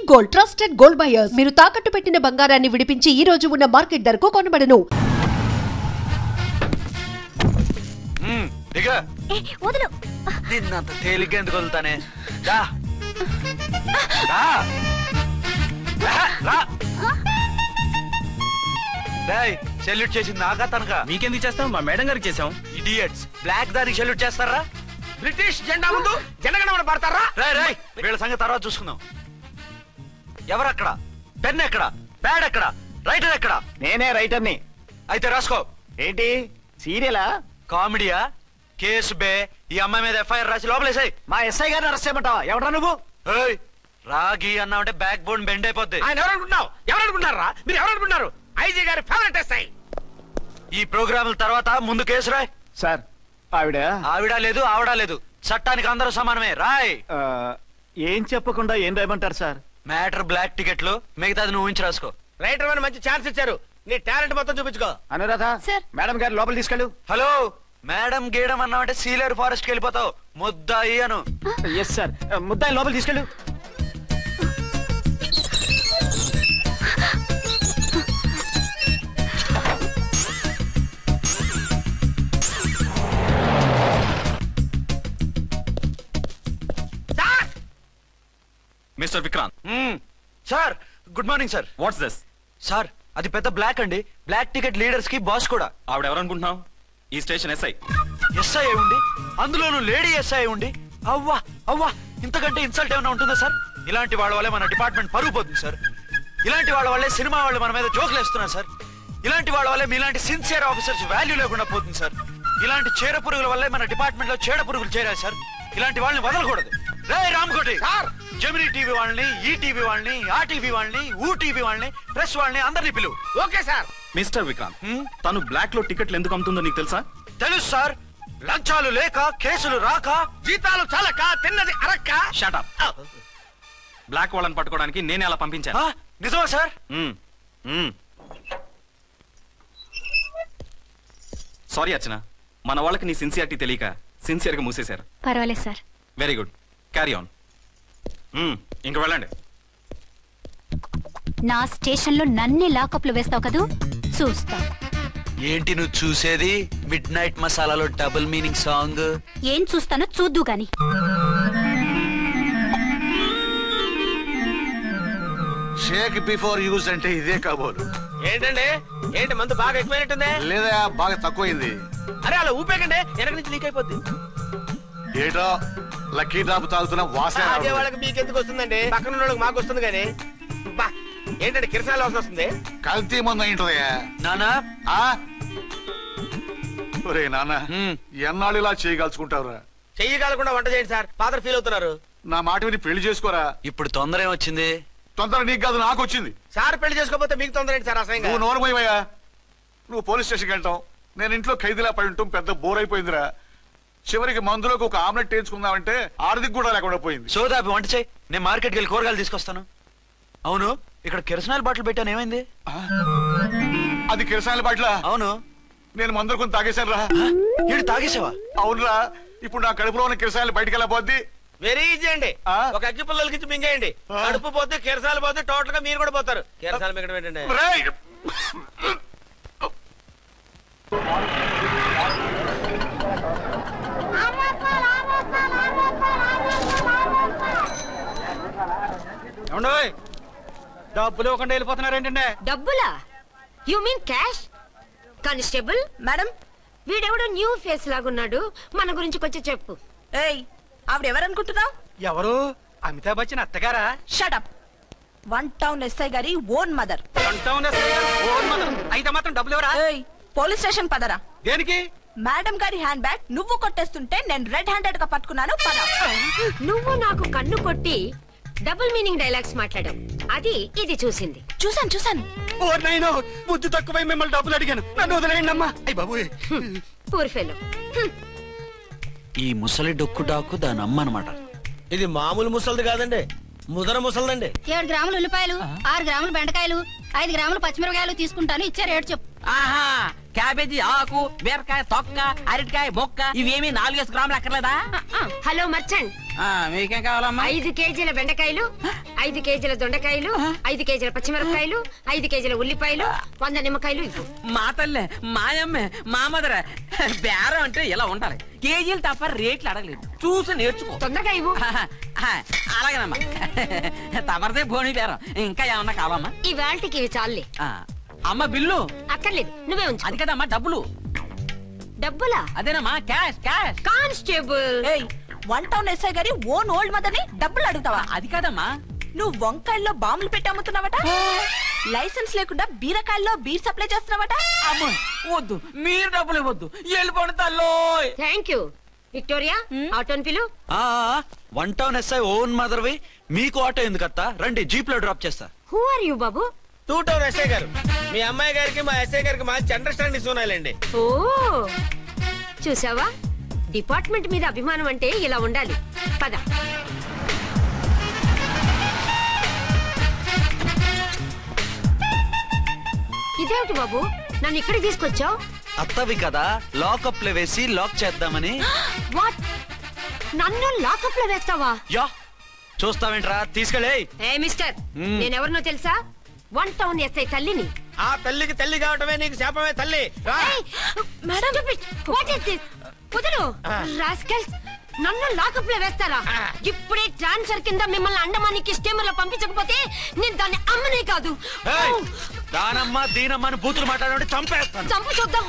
Gold trusted gold buyers. మీరు తాకట్టు పెట్టిన బంగారాన్ని విడిపించి ఈ రోజు ఉన్న మార్కెట్ ధరకు కొనబడను. నిన్నంత తేలిగ్గా ఎందుకు వదులుతానే? సెల్యూట్ చేసింది నాకా తనకా? మీకెందుకు చేస్తాం? మా మేడం గారికి చేసాం. ఇడియట్స్, బ్లాక్ దానికి సెల్యూట్ చేస్తారా? బ్రిటిష్ జెండా ముందు జనగణమన పడతారా? వీళ్ళ సంగతి తర్వాత చూసుకుందాం. ఎవరక్కడ? పెన్ ఎక్కడ? ప్యాడ్ ఎక్కడ? రైటర్ ఎక్కడ? నేనే రైటర్ని. అయితే రాసుకో. ఏంటి సీరియలా? కామెడీయా? కేసు బే. ఈ అమ్మాయి మీద ఎఫ్ఐఆర్ రాసి లోపలేసాయి. మా ఎస్ఐ గారిని అరెస్ట్ చేయమంటావా? ఎవడా నువ్వు? రాగి అన్నావంటే బ్యాక్ బోన్ బెండ్ అయిపోద్ది. ఆయన ఎవరనుకుంటున్నావు? ఎవరనుకుంటారా మీరు? ఎవరనుకుంటున్నారు? ఐజీ గారి ఫేవరెట్ ఎస్ఐ. ఈ ప్రోగ్రాముల తర్వాత ముందు కేసు రాయ్. సార్ ఆవిడ లేదు, ఆవిడ లేదు. చట్టానికి అందరూ సమానమే. రాయ్. ఏం చెప్పకుండా ఏం రాయమంటారు సార్? మ్యాటర్ బ్లాక్ టికెట్లు, మిగతాది నువ్వు ఊహించి రాసుకో. రైటర్ అని మంచి ఛాన్స్ ఇచ్చారు. నీ టాలెంట్ మొత్తం చూపించుకో. అనురాధ మేడం గారి లోపల తీసుకెళ్ళు. హలో, మేడం గీయడం అన్నావంటే సీలేరు ఫారెస్ట్ కి వెళ్ళిపోతావు. ముద్దాయి అను. ఎస్ సార్, ముద్దాయి లోపల తీసుకెళ్ళు. Mister Vikrant. Sir, good morning sir. What's this? Sir, అది పెద్ద బ్లాక్ అండి. బ్లాక్ టికెట్ లీడర్స్ కి బాస్ కూడా. ఆవిడ ఎవరనుకుంటున్నావు? ఈ స్టేషన్ ఎస్ఐ. ఎస్ఐ ఉండి, అందులోనూ లేడీ ఎస్ఐ ఉండి, అవ్వా అవ్వా, ఇంతకంటే ఇన్సల్ట్ ఏమైనా ఉంటుందా సార్? ఇలాంటి వాళ్ళ వల్లే మన డిపార్ట్మెంట్ పరుగు పోతుంది సార్. ఇలాంటి వాళ్ళ వల్లే సినిమా వాళ్ళు మన మీద జోకులు వేస్తున్నారు సార్. ఇలాంటి వాళ్ళ వల్లే మీలాంటి సిన్సియర్ ఆఫీసర్స్ వాల్యూ లేకుండా పోతుంది సార్. ఇలాంటి చీడ పురుగుల వల్లే మన డిపార్ట్మెంట్ లో చీడ పురుగులు చేరాయి సార్. ఇలాంటి వాళ్ళని వదలకూడదు. రే రామ్కోటి, జమినీ టీవీ వాళ్ళని, ఈ టీవీ వాళ్ళని, ఆ టీవీ వాళ్ళని, ఊ టీవీ వాళ్ళని, ప్రెస్ వాళ్ళని అందరినీ పిలువు. Okay sir. మిస్టర్ విక్రాంత్, తను బ్లాక్ లో టికెట్లు ఎందుకు అమ్ముతుందో నీకు తెలుసా? తెలుసు సార్. లంచాలు లేక, కేసులు రాక, జీతాలు చాలక, తిన్నది అరక్క. Shut up. బ్లాక్ వాళ్ళని పట్టుకోవడానికి నేనే అలా పంపించాను. నిజమా సార్? సారీ అర్చన, మన వాళ్ళకి నీ సిన్సియారిటీ తెలియక సిన్సియర్ గా మూసేశారు. పర్వాలేదు sir. Very good, carry on. ఇంక వెళ్ళండి. నా స్టేషన్ లో నన్నే లాకప్ లో వేస్తావు కదూ, చూస్తా. ఏంటి నువ్వు చూసేది? మిడ్ నైట్ మసాలాలో డబుల్ మీనింగ్ సాంగ్. ఏం చూస్తానో చూద్దు గాని. షేక్ బిఫోర్ యూజ్ అంటే ఇదే కాబోలు. ఏంటండి, ఏంటి మందు బాగా ఎక్కువైనట్టుంది? లేదా బాగా తక్కువైంది. అరే అలా ఊపేకండి, వెనక నుంచి లీక్ అయిపోద్ది. ఏటో లక్కీ డ్రాప్ తాగుతున్న వాసన. అదే వాళ్ళకి మీకెందుకు వస్తుందండి? పక్కన ఉన్న వాళ్ళకి మాకు వస్తుంది కానీ. బా, ఏంటంటే కిరసాల వాసన వస్తుంది. కల్తీ మందు అయింటదయ్యా. నానా, ఒరే నాన్న, ఎన్నాళ్ళు ఇలా చేయగలుచుకుంటావురా? చెయ్యగలకుండా వంట చేయండి సార్, ఫాదర్ ఫీల్ అవుతున్నారు. నా మాట విని పెళ్లి చేసుకోరా. ఇప్పుడు తొందర ఏమొచ్చింది? తొందర నీకు కాదు, నాకు వచ్చింది. సార్ పెళ్లి చేసుకోకపోతే మీకు తొందర ఏంటి సార్? అసలు నువ్వు నోరుమోయ్యా. నువ్వు పోలీస్ స్టేషన్కి వెళ్తావు, నేను ఇంట్లో ఖైదీలా పడి ఉంటాం. పెద్ద బోర్ అయిపోయిందిరా. చివరికి మందులోకి ఒక ఆమ్లెట్ వేయించుకుందామంటే ఆర్థిక కూడా లేకుండా పోయింది. సోదాపి వంట చేయి, నేను మార్కెట్కి వెళ్ళి కూరగాయలు తీసుకొస్తాను. అవును, ఇక్కడ కిరసనాయిల్ బాటిల్ పెట్టాను, ఏమైంది? అది కిరసనాయిల్ బాటిలా? అవును. నేను మందులు కొని తాగేశాను రా. ఏంటి తాగేసావా? అవునురా. ఇప్పుడు నా కడుపులో ఉన్న కిరసనాయిల్ బయటికి వెళ్ళబోద్ది. వెరీ ఈజీ అండి. ఒక అగ్గి పుల్లలకి మింగేయండి, కడుపు పోతే కిరసాలు పోతే టోటల్ గా మీరు కూడా పోతారు. కిరసాలు మింగడం ఏంటండి? డబ్బులు ఇవ్వకుండా వెళ్ళిపోతున్నారు ఏంటంటే? డబ్బులా? You mean cash? Constable madam, వీడెవడో న్యూ ఫేస్ లాగున్నాడు, మన గురించి కొంచెం చెప్పు. ఏయ్, ఆవిడెవరనుకుంటున్నావు? ఎవరు? అమితాబ్ బచ్చన్ అత్తగారా? షటప్. 1 టౌన్ ఎస్ఐ గారి ఓన్ మదర్. 1 టౌన్ ఎస్ఐ గారి ఓన్ మదర్ అయితే మాత్రం డబ్బులు ఎవరా? ఏయ్, పోలీస్ స్టేషన్ పదరా. దేనికి? మేడం గారి హ్యాండ్ బ్యాగ్ నువ్వు కొట్టేస్తుంటే నేను రెడ్ హ్యాండెడ్ గా పట్టుకున్నాను. పద. నువ్వు నాకు కన్ను కొట్టి డబుల్ మీనింగ్ డైలాగ్స్ మాట్లాడావు, అది ఇది చూసింది. చూసాను. ఓ నైనో, బుద్ధి తక్కువై మిమ్మల్ని డబ్బులు అడిగాను, నన్ను వదిలేయండి అమ్మా. అయ్య బాబు, పూర్ ఫెలో. ఈ ముసలి డొక్కు డాకు దాని అమ్మ అనమాట. ఇది మామూలు ముసలిది కాదండి, ముదర ముసలిదండి. 7 గ్రాములు ఉల్లిపాయలు, 6 గ్రాములు బెండకాయలు, 5 గ్రాములు పచ్చిమిరపకాయలు తీసుకుంటాను. ఇచ్చే రేటు చెప్పు. ఆహా క్యాబేజీ ఆకు బీరకాయ తొక్క అరటికాయ బొక్క ఇవేమి 4 గ్రాములు అక్కర్లేదా? హలో మర్చండ్, మీకేం కావాలమ్మా? 5 కేజీల బెండకాయలు, 5 కేజీల దొండకాయలు, 5 కేజీల పచ్చిమిరపకాయలు, 5 కేజీల ఉల్లిపాయలు, 100 నిమ్మకాయలు ఇవ్వు. మా తల్లే మాయమ్మే మా మదర బేరం అంటే ఇలా ఉండాలి. కేజీలు తప్ప రేట్లు అడగలేదు, చూసి నేర్చుకో. తొందరగా ఇవ్వు. అలాగేనమ్మా. తమరిదే భోని బేరం. ఇంకా ఏమన్నా కావాలమ్మా? ఇవాళకి ఇవి చాలులే. అమ్మ బిల్లు అక్కర్లేదు, నువ్వే ఉంచు. అది కదమ్మా డబ్బులు. డబ్బులా? అదేనమ్మా క్యాష్ క్యాష్. కానిస్టేబుల్, ఏయ్ 1 టౌన్ ఎస్ఐ గారి ఓన్ ఓల్డ్ మదర్ ని డబ్బులు అడుగుతావా? అది కదమ్మా. నువ్వు వంకాయల్లో బాంబులు పెట్టి అమ్ముతున్నావట, లైసెన్స్ లేకుండా బీరకాయల్లో బీర్ సప్లై చేస్తున్నావట. అమ్మో వద్దు, మీరు డబ్బులు ఇవ్వద్దు, వెళ్ళిపోండి తల్లో. Thank you. విక్టోరియా, ఆటోన్ పిలు. 1 టౌన్ ఎస్ఐ ఓన్ మదర్వి, మీకు ఆటో ఎందుకు అత్త? రండి, జీప్ లో డ్రాప్ చేస్తా. హూ ఆర్ యూ బాబు? 2 టౌన్ ఎస్ఐ గారు. మీ అమ్మాయి గారికి మా ఎస్ఐ గారికి మంచి అండర్స్టాండింగ్ ఉన్నాయండి. ఓ చూసావా, డిపార్ట్మెంట్ మీద అభిమానం అంటే ఇలా ఉండాలి. పద. ఇదేమిటి బాబు, నన్ను ఇక్కడికి తీసుకొచ్చావు? అత్తవి కదా, లాకప్ లో వేసి లాక్ చేద్దామని. వాట్, నన్ను లాకప్ లో వేస్తావా? యా, చూస్తావేంట్రా, తీసుకెళ్ళే. ఏ మిస్టర్, నేనెవరినో తెలుసా? 1 టౌన్ ఎస్ఐ తల్లిని. ఆ తల్లికి తల్లి కావటమే నీకు శాపమే తల్లి. Madam, what is this? వదులు రాస్కల్స్, నన్ను లాకప్ లో వేస్తారా? ఇప్పుడే ట్రాన్స్ఫర్ కింద మిమ్మల్ని అండమానికి స్టీమర్ లో పంపించకపోతే నేను దాన్ని అమ్మనే కాదు. దానమ్మ దీనమ్మని బూతులు మాట్లాడే చంపేస్తాను. చంపు చూద్దాం.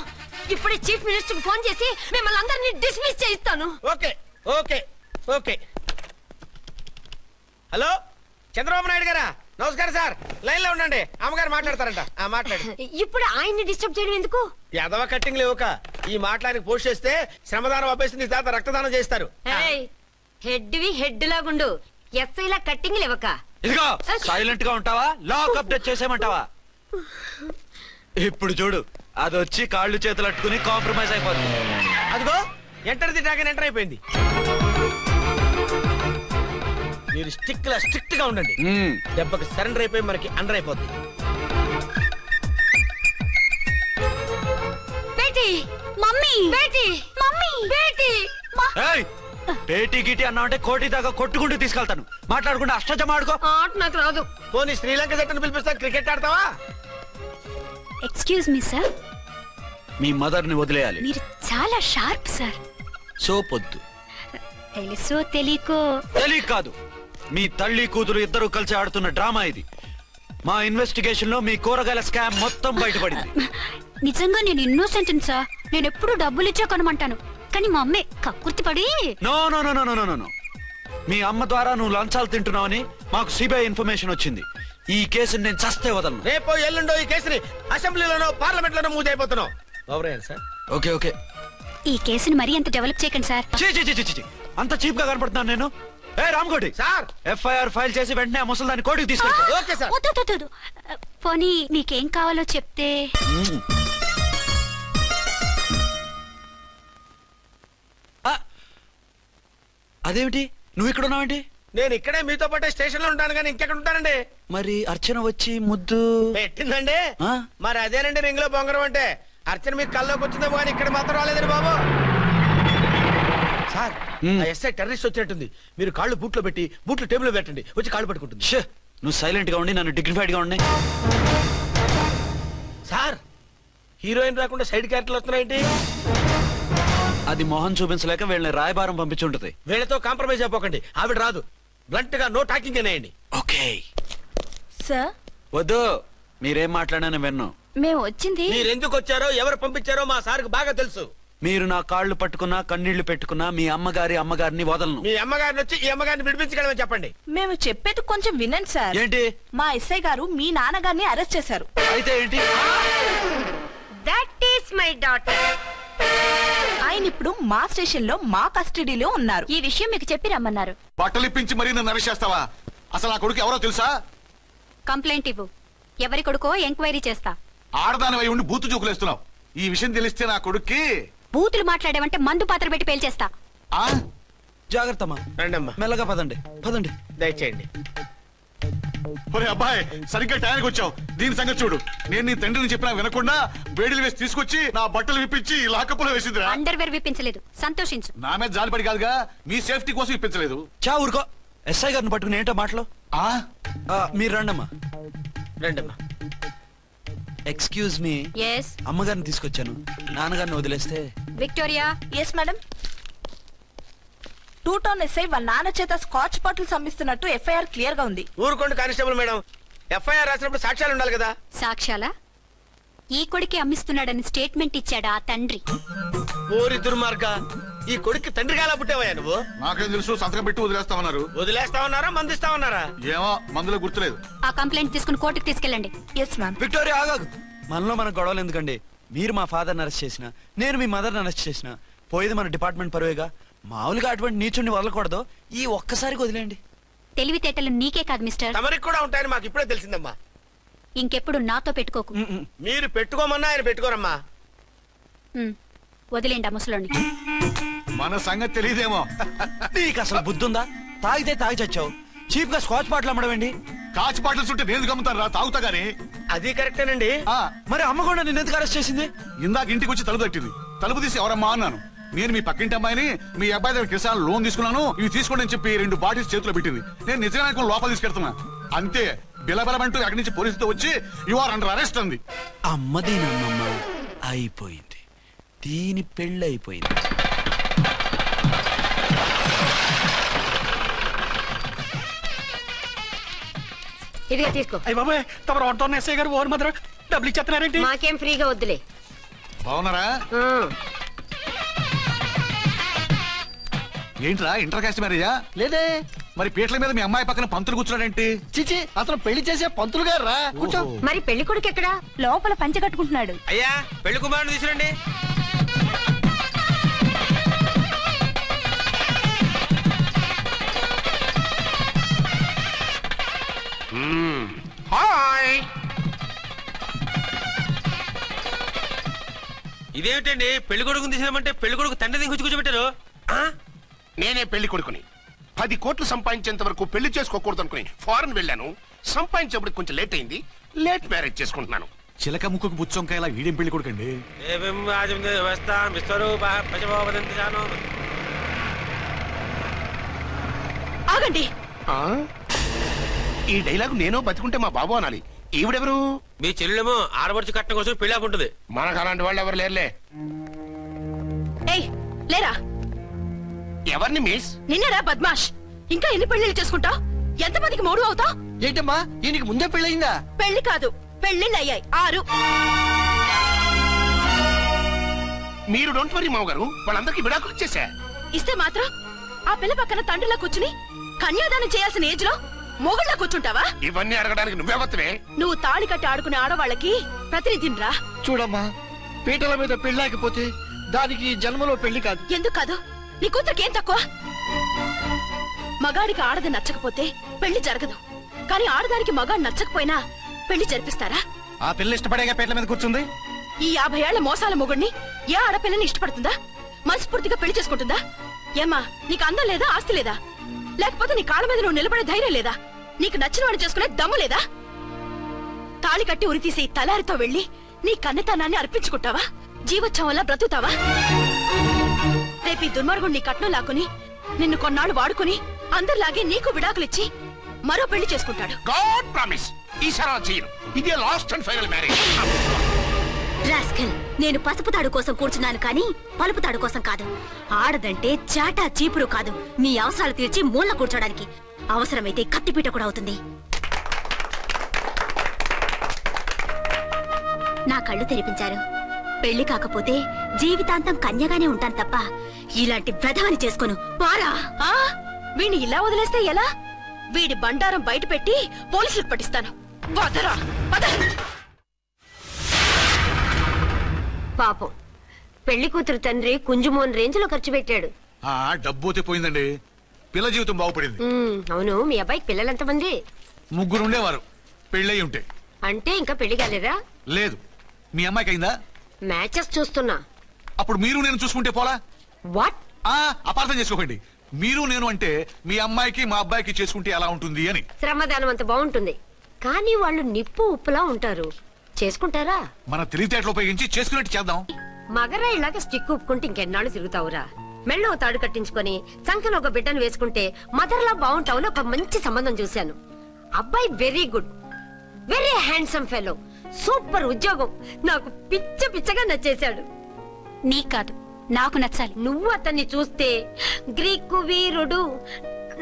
ఇప్పుడే చీఫ్ మినిస్టర్ ఫోన్ చేసి మిమ్మల్ని అందరినీ డిస్మిస్ చేయిస్తాను. Okay okay okay. Hello Chandrababu Naidu గారా? నమస్కారం సార్, లైన్ లో ఉండండి, అమ్మగారు మాట్లాడతారంట. మాట్లాడు. ఇప్పుడు ఆయన్ని డిస్టర్బ్ చేయడం ఎందుకు? ఎదవ కట్టింగ్ లేవుక ఈ మాట్లాడికి పోస్ట్ చేస్తే శ్రమదానం అభ్యసి నీ తాత రక్తదానం చేస్తారు. హెడ్ వి హెడ్ లాగుండు, ఎస్ఐ లా కట్టింగ్ లేవక. ఇదిగో సైలెంట్ గా ఉంటావా, లాక్ అప్డేట్ చేసేమంటావా? ఇప్పుడు చూడు, అది వచ్చి కాళ్ళు చేతులు అట్టుకుని కాంప్రమైజ్ అయిపోతుంది. అదిగో ఎంటర్ ది డ్రాగన్ ఎంటర్ అయిపోయింది. మీరు స్ట్రిక్ట్ గా ఉండండి, దెబ్బకి సరెండర్ అయిపోయి మనకి అండర్ అయిపోద్ది. బేటీ, మమ్మీ, బేటీ, మమ్మీ, బేటీ. పేటీ గిటి అన్నావంటే కోటి దాకా కొట్టుకుంటూ తీసుకెళ్తాను. మాట్లాడకుండా అష్టజమ ఆడుకో. ఆట నాకు రాదు. పోనీ శ్రీలంక జట్టును పిలిపిస్తా, క్రికెట్ ఆడతావా? ఎక్స్క్యూజ్ మీ సార్, మీ మదర్ ని వదిలేయాలి. మీరు చాలా షార్ప్ సార్. సోపొద్దు. తెలుసో తెలియకో. తెలియ కాదు, మీ తల్లి కూతురు ఇద్దరు కలిసి ఆడుతున్న డ్రామా ఇది. మా ఇన్వెస్టిగేషన్ లో మీ కూరగాయల స్కామ్ మొత్తం బయటపడింది. నిజంగా నేను ఇన్నోసెంట్ సార్, నేను ఎప్పుడు డబ్బులు ఇచ్చా కొనమంటాను, కానీ మా అమ్మే కక్కుర్తి పడి. No no no no no no no, మీ అమ్మ ద్వారా నువ్వు లంచాలు తింటున్నావని మాకు సిబిఐ ఇన్ఫర్మేషన్ వచ్చింది. ఈ కేసుని నేను చస్తే వదలను. రేపో ఎల్లుండో ఈ కేసుని అసెంబ్లీలోనో పార్లమెంట్ లోనో మూవ్ అయిపోతున్నావు. సార్ ఓకే ఓకే, ఈ కేసుని మరీ అంత డెవలప్ చేయకండి సార్. అంత చీప్ గా కనపడుతున్నాను నేను? ఏ రామ్కోటి సార్, ఎఫ్ఐఆర్ ఫైల్ చేసి వెంటనే ఆ ముసలిదాన్ని కోర్టుకి తీసుకెళ్ళి. Okay sir. వద్దు, పోనీ మీకేం కావాలో చెప్తే. అదేమిటి, నువ్వు ఇక్కడ ఉన్నావేంటి? నేను ఇక్కడే మీతో పాటే స్టేషన్ లో ఉంటాను, కానీ ఇంకెక్కడ ఉంటానండి? మరి అర్చన వచ్చి ముద్దు పెట్టిందండి. మరి అదేనండి రింగ్ లో బొంగరం అంటే. అర్చన మీకు కల్లోకి వచ్చిందేమో కానీ ఇక్కడ మాత్రం రాలేదండి బాబు. సార్, ఎస్ఐ టెర్రరిస్ట్ వచ్చినట్టుంది. మీరు కాళ్ళు బూట్లో పెట్టి బూట్లు టేబుల్ పెట్టండి, వచ్చి కాళ్ళు పట్టుకుంటుంది. నువ్వు సైలెంట్ గా ఉండి నన్ను డిగ్నిఫైడ్ గా ఉండి. సార్, హీరోయిన్ రాకుండా సైడ్ క్యారెక్టర్లు వస్తున్నాయేంటి? అది మొహం చూపించలేక వీళ్ళని రాయబారం పంపించుంటది. వీళ్ళతో కాంప్రమైజ్ అయిపోకండి, ఆవిడ రాదు. బ్లంట్ గా నో టాకింగ్ అనేయండి. ఓకే సార్, వద్దు, మీరేం మాట్లాడానని విన్ను. మేము వచ్చింది. మీరు ఎందుకు వచ్చారో ఎవరు పంపించారో మా సార్కు బాగా తెలుసు. మీరు నా కాళ్ళు పట్టుకున్నా కన్నీళ్లు పెట్టుకున్నా మీ అమ్మగారిని వదలను. మీ అమ్మగారిని వచ్చి ఈ అమ్మగారిని విడిపించగలమని చెప్పండి. మేము చెప్పేది కొంచెం వినండి సార్. ఏంటి? మా ఎస్ఐ గారు మీ నాన్నగారిని అరెస్ట్ చేశారు. అయితే ఏంటి? That is my daughter. ఆయన ఇప్పుడు మా స్టేషన్ లో మా కస్టడీలో ఉన్నారు. ఈ విషయం మీకు చెప్పి రమ్మన్నారు. బట్టలిప్పించి మరీ నన్ను అరెస్ట్ చేస్తావా? అసలు ఆ కొడుకు ఎవరో తెలుసా? కంప్లైంట్ ఇవ్వు, ఎవరి కొడుకో ఎంక్వైరీ చేస్తా. ఆడదానివై ఉండి బూతు జోకులేస్తున్నావు. ఈ విషయం తెలిస్తే నా కొడుక్కి. బూతులు మాట్లాడేవంటే మందు పాత్ర పెట్టి పేల్చేస్తా. జాగ్రత్తమ్మా, రండమ్మా, మెల్లగా పదండి. దయచేయండి. ఒరే అబ్బాయి సరిగ్గా టైంకి వచ్చావు. దీని సంగతి చూడు. నేను నీ తండ్రిని చెప్పినా వినకుండా వేడిలు వేసి తీసుకొచ్చి నా బట్టలు విప్పించి లాకప్పులో వేసిందిరా. అండర్వేర్ విప్పించలేదు, సంతోషించు. నా మీద జాలిపడి కాదుగా, మీ సేఫ్టీ కోసం ఇప్పించలేదు. చా ఊరుకో. ఎస్ఐ గారిని పట్టుకుని ఏంటో మాటలు. మీరు రండమ్మా. రండమ్మా. Excuse me. ఎస్ అమ్మగారిని తీసుకొచ్చాను. నాన్నగారిని వదిలేస్తే. Victoria. Yes madam. 2 town SI వాళ్ళ నాన్న చేత స్కాచ్ బాటిల్స్ అమ్మిస్తున్నట్టు ఎఫ్ఐఆర్ క్లియర్ గా ఉంది. ఊరుకోండి కానిస్టేబుల్ మేడం. ఎఫ్ఐఆర్ రాసినప్పుడు సాక్ష్యాలు ఉండాలి కదా. సాక్ష్యాలా? ఈ కొడుకే అమ్మిస్తున్నాడని స్టేట్మెంట్ ఇచ్చాడా ఆ తండ్రి? ఓరి దుర్మార్గ, ఈ కొడుక్కి తండ్రిగా ఎలా పుట్టావయ్యా నువ్వు? నాకేం తెలుసు, సంతకం పెట్టి వదిలేస్తామన్నారు. వదిలేస్తామన్నారా మందిస్తామన్నారా? ఏమో, మందులో గుర్తులేదు. ఆ కంప్లైంట్ తీసుకుని కోర్టుకు తీసుకెళ్ళండి. Yes ma'am. విక్టోరియా ఆగాగు. మనలో మన గొడవలు ఎందుకండి? మీరు మా ఫాదర్ని అరెస్ట్ చేసిన, నేను మీ మదర్ని అరెస్ట్ చేసిన, పోయేది మన డిపార్ట్మెంట్ పరువేగా. మామూలుగా అటువంటి నీచుని వదలకూడదు. ఈ ఒక్కసారికి వదిలేండి. తెలివితేటలు నీకే కాదు మిస్టర్, తమరికి కూడా ఉంటాయని మాకు ఇప్పుడే తెలిసిందమ్మా. ఇంకెప్పుడు నాతో పెట్టుకోకు. మీరు పెట్టుకోమన్నా ఆయన పెట్టుకోరమ్మా. వదిలేండి ఆ ముసలోని. మన సంగతి తెలియదేమో. నీకు అసలు బుద్ధి ఉందా? తాగితే తాగి చచ్చావు. చీప్ గా స్కాచ్ బాటిల్ అమ్మడమేంటి? కాచి బాటిల్స్ ఉంటే నేను గమ్ముతాను రా, తాగుతా గానీ. అది కరెక్టేనండి. మరి అమ్మ కూడా నిన్ను ఎందుకు అరెస్ట్ చేసింది? ఇందాక ఇంటికి వచ్చి తలుపు తట్టింది. తలుపు తీసి ఎవరమ్మా అన్నాను. నేను మీ పక్కింటి అమ్మాయిని, మీ అబ్బాయి దగ్గర కిసాన్ లోన్ తీసుకున్నాను, ఇవి తీసుకోండి అని చెప్పి 2 బాటిల్స్ చేతిలో పెట్టింది. నేను నిజంగా లోపల తీసుకెళ్తున్నా. అంతే, బిలబలమంటూ అక్కడి నుంచి పోలీసుతో వచ్చి యు ఆర్ అండర్ అరెస్ట్ అంది. అమ్మదేనమ్మమ్మ అయిపోయింది. దీని పెళ్ళి అయిపోయింది. ఇదిగా తీసుకో. అయ్య బాబాయ్, తమ రోడ్డు ఎస్ఐ గారు ఓన్ మాత్రం డబ్బులు ఇచ్చేస్తున్నారేంటి? మాకేం ఫ్రీగా వద్దులే. బాగున్నారా? ఏంట్రా ఇంటర్ కాస్ట్ మ్యారేజా? లేదే. మరి పీటల మీద మీ అమ్మాయి పక్కన పంతులు కూర్చున్నాడేంటి? చిచి, అతను పెళ్లి చేసే పంతులు గారు రా. కూర్చో. మరి పెళ్లి కొడుకు ఎక్కడా? లోపల పంచె కట్టుకుంటున్నాడు. అయ్యా, పెళ్లి కుమారుని తీసుకురండి. హాయ్. ఇదేమిటండి, పెళ్లి కొడుకుని తీసినామంటే పెళ్లి కొడుకు తండ్రి దిగి కూర్చోబెట్టారు. నేనే పెళ్లి కొడుకుని. 10 కోట్లు సంపాదించేంత వరకు పెళ్లి చేసుకోకూడదు అనుకుని ఫారెన్ వెళ్ళాను. సంపాదించేప్పుడు కొంచెం లేట్ అయింది. లేట్ మ్యారేజ్ చేసుకుంటున్నాను. చిలక ముక్కుకు బుచ్చొంకాయలా వీడేం పెళ్లి కొడుకండి? ఆగండి. ఈ డైలాగ్ నేను బతికుంటే మా బాబు అనాలి. ఈవిడెవరు? మీ చెల్లెమో ఆడబడుచు కట్టడం కోసం పెళ్లి ఆపుంటది. మనకు అలాంటి వాళ్ళు ఎవరు లేరులే. ఏయ్, లేరా. ఎవరిని మిస్? నిన్నరా బద్మాష్. ఇంకా ఎన్ని పెళ్లిళ్ళు చేసుకుంటావు? ఎంతమందికి మూడు అవుతావు? ఏంటమ్మా, దీనికి ముందే పెళ్ళయిందా? పెళ్లి కాదు, పెళ్లిళ్ళు అయ్యాయి 6. మీరు డోంట్ వరీ మామగారు, వాళ్ళందరికీ విడాకులు ఇచ్చేసా. ఇస్తే మాత్రం ఆ పిల్ల పక్కన తండ్రిలా కూర్చుని కన్యాదానం చేయాల్సిన ఏజ్ లో మొగుళ్ళ కూర్చుంటావా? ఇవన్నీ అడగడానికి నువ్వెవత్తవే? నువ్వు తాళి కట్టి ఆడుకునే ఆడవాళ్ళకి ప్రతినిధిరా. చూడమ్మా, పీటల మీద పెళ్ళాకపోతే దానికి జన్మలో పెళ్లి కాదు. ఎందుకు కాదు? నీ కూతురికేం తక్కువ? మగాడికి ఆడది నచ్చకపోతే పెళ్లి జరగదు. కానీ ఆడదానికి మగాడు నచ్చకపోయినా పెళ్లి జరిపిస్తారా? ఆ పిల్ల ఇష్టపడేగా పీటల మీద కూర్చుంది. ఈ 50 ఏళ్ల మోసాల మొగుడిని ఏ ఆడపిల్లని ఇష్టపడుతుందా? మనస్ఫూర్తిగా పెళ్లి చేసుకుంటుందా? ఏమ్మా, నీకు అందం లేదా, ఆస్తి లేదా? లేకపోతే నీ కాళ్ళ మీద నువ్వు నిలబడే ధైర్యం లేదా? నీకు నచ్చిన వాడు చేసుకునే దమ్ము లేదా? తాళి కట్టి ఉరి తీసే ఈ తలారితో వెళ్లి నీ కన్నెతనాన్ని అర్పించుకుంటావా? జీవోత్సవంలా బ్రతుకుతావా? రేపు ఈ దుర్మార్గుడు నీ కట్నం లాక్కుని నిన్ను కొన్నాళ్ళు వాడుకుని అందరిలాగే నీకు విడాకులిచ్చి మరో పెళ్లి చేసుకుంటాడు. గాడ్ ప్రామిస్, ఈసారి అలా చేయను. ఇదే last and final marriage. Rascal, నేను పసుపు తాడు కోసం కూర్చున్నాను కానీ పలుపు తాడు కోసం కాదు. ఆడదంటే చాటా చీపురు కాదు, నీ అవసరాలు తీర్చి మూల కూర్చోడానికి. అవసరమైతే కత్తిపీట కూడా అవుతుంది. నా కళ్ళు తెరిపించారు. పెళ్లి కాకపోతే జీవితాంతం కన్యగానే ఉంటాను తప్ప ఇలాంటి ప్రధాని చేసుకోను. పారా. వీణ్ణి ఇలా వదిలేస్తే ఎలా? వీడి బండారం బయట పెట్టి పోలీసులకు పట్టిస్తాను. వదరా, వద. పాపం, పెళ్లి కూతురు తండ్రి కుంజుమోన్ రేంజ్ లో ఖర్చు పెట్టాడు. డబ్బు పోయిందండి. పిల్ల జీవితం బాగుపడింది. అవును, మీ అబ్బాయికి పిల్లలు ఎంతమంది? 3 ఉండేవారు. పెళ్ళయి ఉంటే. అంటే ఇంకా పెళ్లి కాలేదా? లేదు. మీ అమ్మాయికి అయిందా? మ్యాచెస్ చూస్తున్నా. అప్పుడు మీరు నేను చూసుకుంటే పోలా? వాట్? అపార్థం చేసుకోకండి. మీరు నేను అంటే మీ అమ్మాయికి మా అబ్బాయికి చేసుకుంటే ఎలా ఉంటుంది అని. శ్రమదానం అంత బాగుంటుంది, కానీ వాళ్ళు నిప్పు ఉప్పులా ఉంటారు. చేసుకుంటారా? మన తెలివితేటలు ఉపయోగించి చేసుకున్నట్టు చేద్దాం. మగరాయిలాగా స్టిక్ ఉప్పుకుంటే ఇంకెన్నాళ్ళు తిరుగుతావురా? మెళ్ళో తాడు కట్టించుకొని చంకలో ఒక బిడ్డను వేసుకుంటే మదర్లా బాగుంటావుని ఒక మంచి సంబంధం చూశాను. అబ్బాయి very good, very handsome fellow, super ఉద్యోగం. నాకు పిచ్చగా నచ్చేశాడు. నీకు కాదు, నాకు నచ్చాలి. నువ్వు అతన్ని చూస్తే గ్రీకు వీరుడు,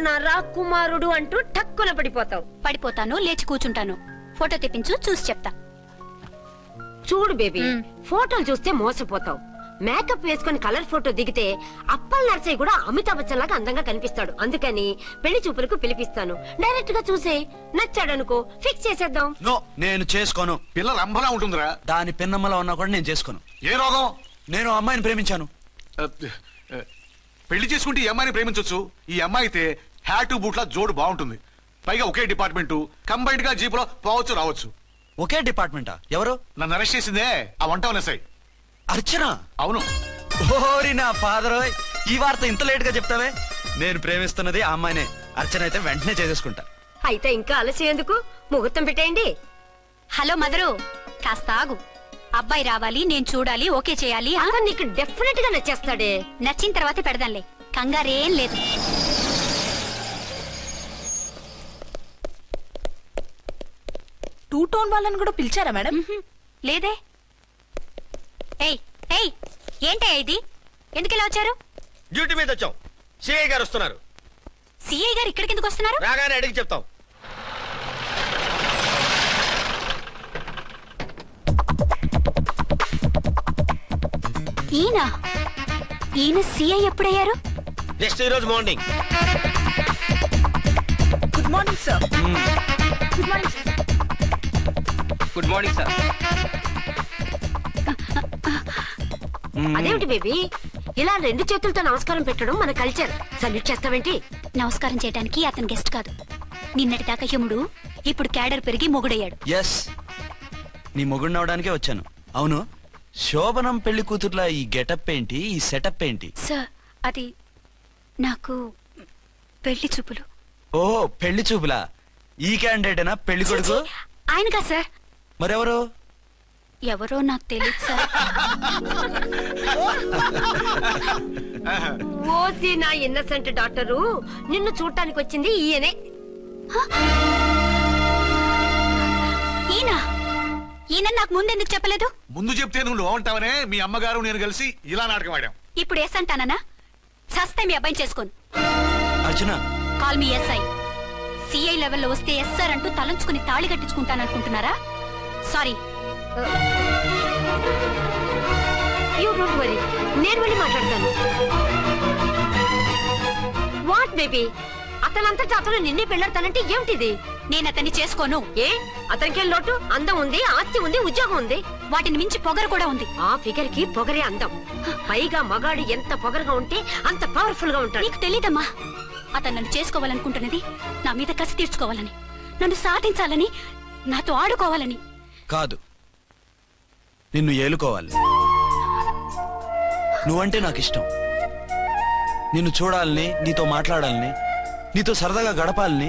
నా రాకుమారుడు అంటూ టక్కున పడిపోతావు. పడిపోతాను, లేచి కూర్చుంటాను. ఫోటో తెప్పించు, చూసి చెప్తా. చూడు బేబీ, ఫోటోలు చూస్తే మోసపోతావు. మేకప్ వేసుకుని కలర్ ఫోటో దిగితే అప్పల్ నర్సయ్య కూడా అమితాబ్ బచ్చన్ లాగా అందంగా కనిపిస్తాడు. అందుకని పెళ్లి చూపులకు పిలిపిస్తాను. డైరెక్ట్ గా చూసే నచ్చాడనుకో ఫిక్స్ చేసేద్దాం. నో, నేను చేసుకోను. పిల్లలు అంబలా ఉంటుందిరా. దాని పిన్నమ్మలా ఉన్నా కూడా నేను చేసుకోను. ఏ రోగం? నేను అమ్మాయిని ప్రేమించాను. పెళ్లి చేసుకుంటే ఈ అమ్మాయిని ప్రేమించొచ్చు. ఈ అమ్మాయి అయితే హ్యాటు బూట్ల జోడు బాగుంటుంది. పైగా ఒకే డిపార్ట్మెంట్, కంబైన్డ్ గా జీపులో పోవచ్చు రావచ్చు. ఒకే డిపార్ట్మెంటా? ఎవరు? నన్ను అరెస్ట్ చేసిందే ఆ వంట ఎస్ఐ అర్చన. అవును. ఓరి నా ఫాదర్, ఈ వార్త ఇంత లేట్ గా చెప్తావే. నేను ప్రేమిస్తున్నది ఆ అమ్మాయినే. అర్చన అయితే వెంటనే చేసేసుకుంటా. అయితే ఇంకా ఆలస్యం ఎందుకు, ముహూర్తం పెట్టేయండి. హలో మదరు, కాస్త ఆగు. అబ్బాయి రావాలి, నేను చూడాలి, ఓకే చేయాలి. నీకు డెఫినెట్ గా నచ్చేస్తాడే. నచ్చిన తర్వాతే పెడదాంలే, కంగారేం లేదు. టూ టోన్ వాళ్ళని కూడా పిలిచారా మేడం? లేదే. ఏయ్ ఏయ్, ఏంటే ఇది? ఎందుకు ఇలా వచ్చారు? డ్యూటీ మీద వచ్చాం. సిఐ గారు వస్తున్నారు. సిఐ గారు ఇక్కడికి ఎందుకు వస్తున్నారు? రాగానే అడిగి చెప్తాం. ఈయన సిఐ ఎప్పుడయ్యారు? నెక్స్ట్ ఈ రోజు morning. Good morning sir. Good morning sir. Good morning sir. అదేమిటి బేబీ, ఇలా రెండు చేతులతో నమస్కారం పెట్టడం మన కల్చర్. సల్యూట్ చేస్తావేంటి? నమస్కారం చేయడానికి అతను గెస్ట్ కాదు. నిన్నటి దాకా యముడు, ఇప్పుడు క్యాడర్ పెరిగి మొగుడయ్యాడు. ఎస్, నీ మొగుడినవడానికే వచ్చాను. అవును, శోభనం పెళ్లి కూతుర్లా ఈ గెటప్ ఏంటి, ఈ సెటప్ ఏంటి? సార్, అది నాకు పెళ్లి చూపులు. ఓ, పెళ్లి చూపులా? ఈ క్యాండిడేటేనా పెళ్లి కొడుకు? ఆయనగా సార్. మరెవరు? ఎవరో నాకు తెలియదు సార్. ఓసి నా ఇన్నసెంట్ డాక్టరు, నిన్ను చూడటానికి వచ్చింది ఈయనే. ఈయన నాకు ముందెందుకు చెప్పలేదు? ముందు చెప్తే నువ్వు బాగుంటావనే మీ అమ్మగారు నేను కలిసి ఇలా నాటకం ఆడాం. ఇప్పుడు ఎస్ అంటానా? సస్తే మీ అబ్బాయిని చేసుకోను. అర్చన, కాల్ మీ ఎస్ఐ. సిఐ లెవెల్లో వస్తే ఎస్ఆర్ అంటూ తలంచుకుని తాళి కట్టించుకుంటాననుకుంటున్నారా? సారీ. యూ డోంట్ వరీ, నేను వెళ్ళి మాట్లాడతాను. వాట్ బేబీ, అతనంతటా అతను నిన్నే పెళ్ళాడతానంటే ఏమిటిది? నేను అతన్ని చేసుకోను. ఏ, అతనికేం లోటు? అందం ఉంది, ఆస్తి ఉంది, ఉద్యోగం ఉంది. వాటిని మించి పొగరు కూడా ఉంది. ఆ ఫిగర్ కి పొగరే అందం. పైగా మగాడు ఎంత పొగరుగా ఉంటే అంత పవర్ఫుల్ గా ఉంటాడు. నీకు తెలీదమ్మా, అతను నన్ను చేసుకోవాలనుకుంటున్నది నా మీద కసి తీర్చుకోవాలని, నన్ను సాధించాలని, నాతో ఆడుకోవాలని కాదు, నిన్ను ఏలుకోవాలి. నువ్వంటే నాకు ఇష్టం. నిన్ను చూడాలని, నీతో మాట్లాడాలని, నీతో సరదాగా గడపాలని,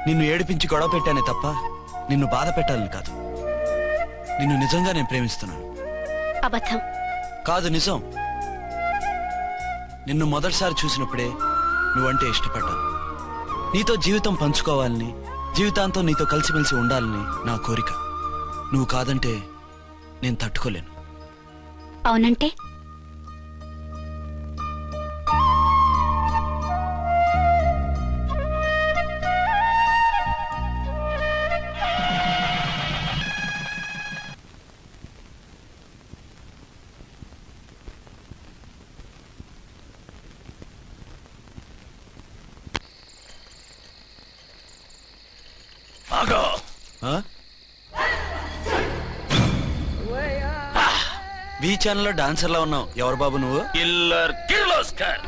నిన్ను ఏడిపించి గొడవ పెట్టానే తప్ప నిన్ను బాధ పెట్టాలని కాదు. నిన్ను నిజంగా నేను ప్రేమిస్తున్నాను. అబద్ధం కాదు, నిజం. నిన్ను మొదటిసారి చూసినప్పుడే నువ్వంటే ఇష్టపడ్డాను. నీతో జీవితం పంచుకోవాలని, జీవితాంతం నీతో కలిసిమెలిసి ఉండాలని నా కోరిక. నువ్వు కాదంటే నేను తట్టుకోలేను. అవునంటే? వి ఛానల్ లో డాన్సర్ లా ఉన్నావు. ఎవరు బాబు నువ్వు? కిల్లర్ కిర్లోస్కర్.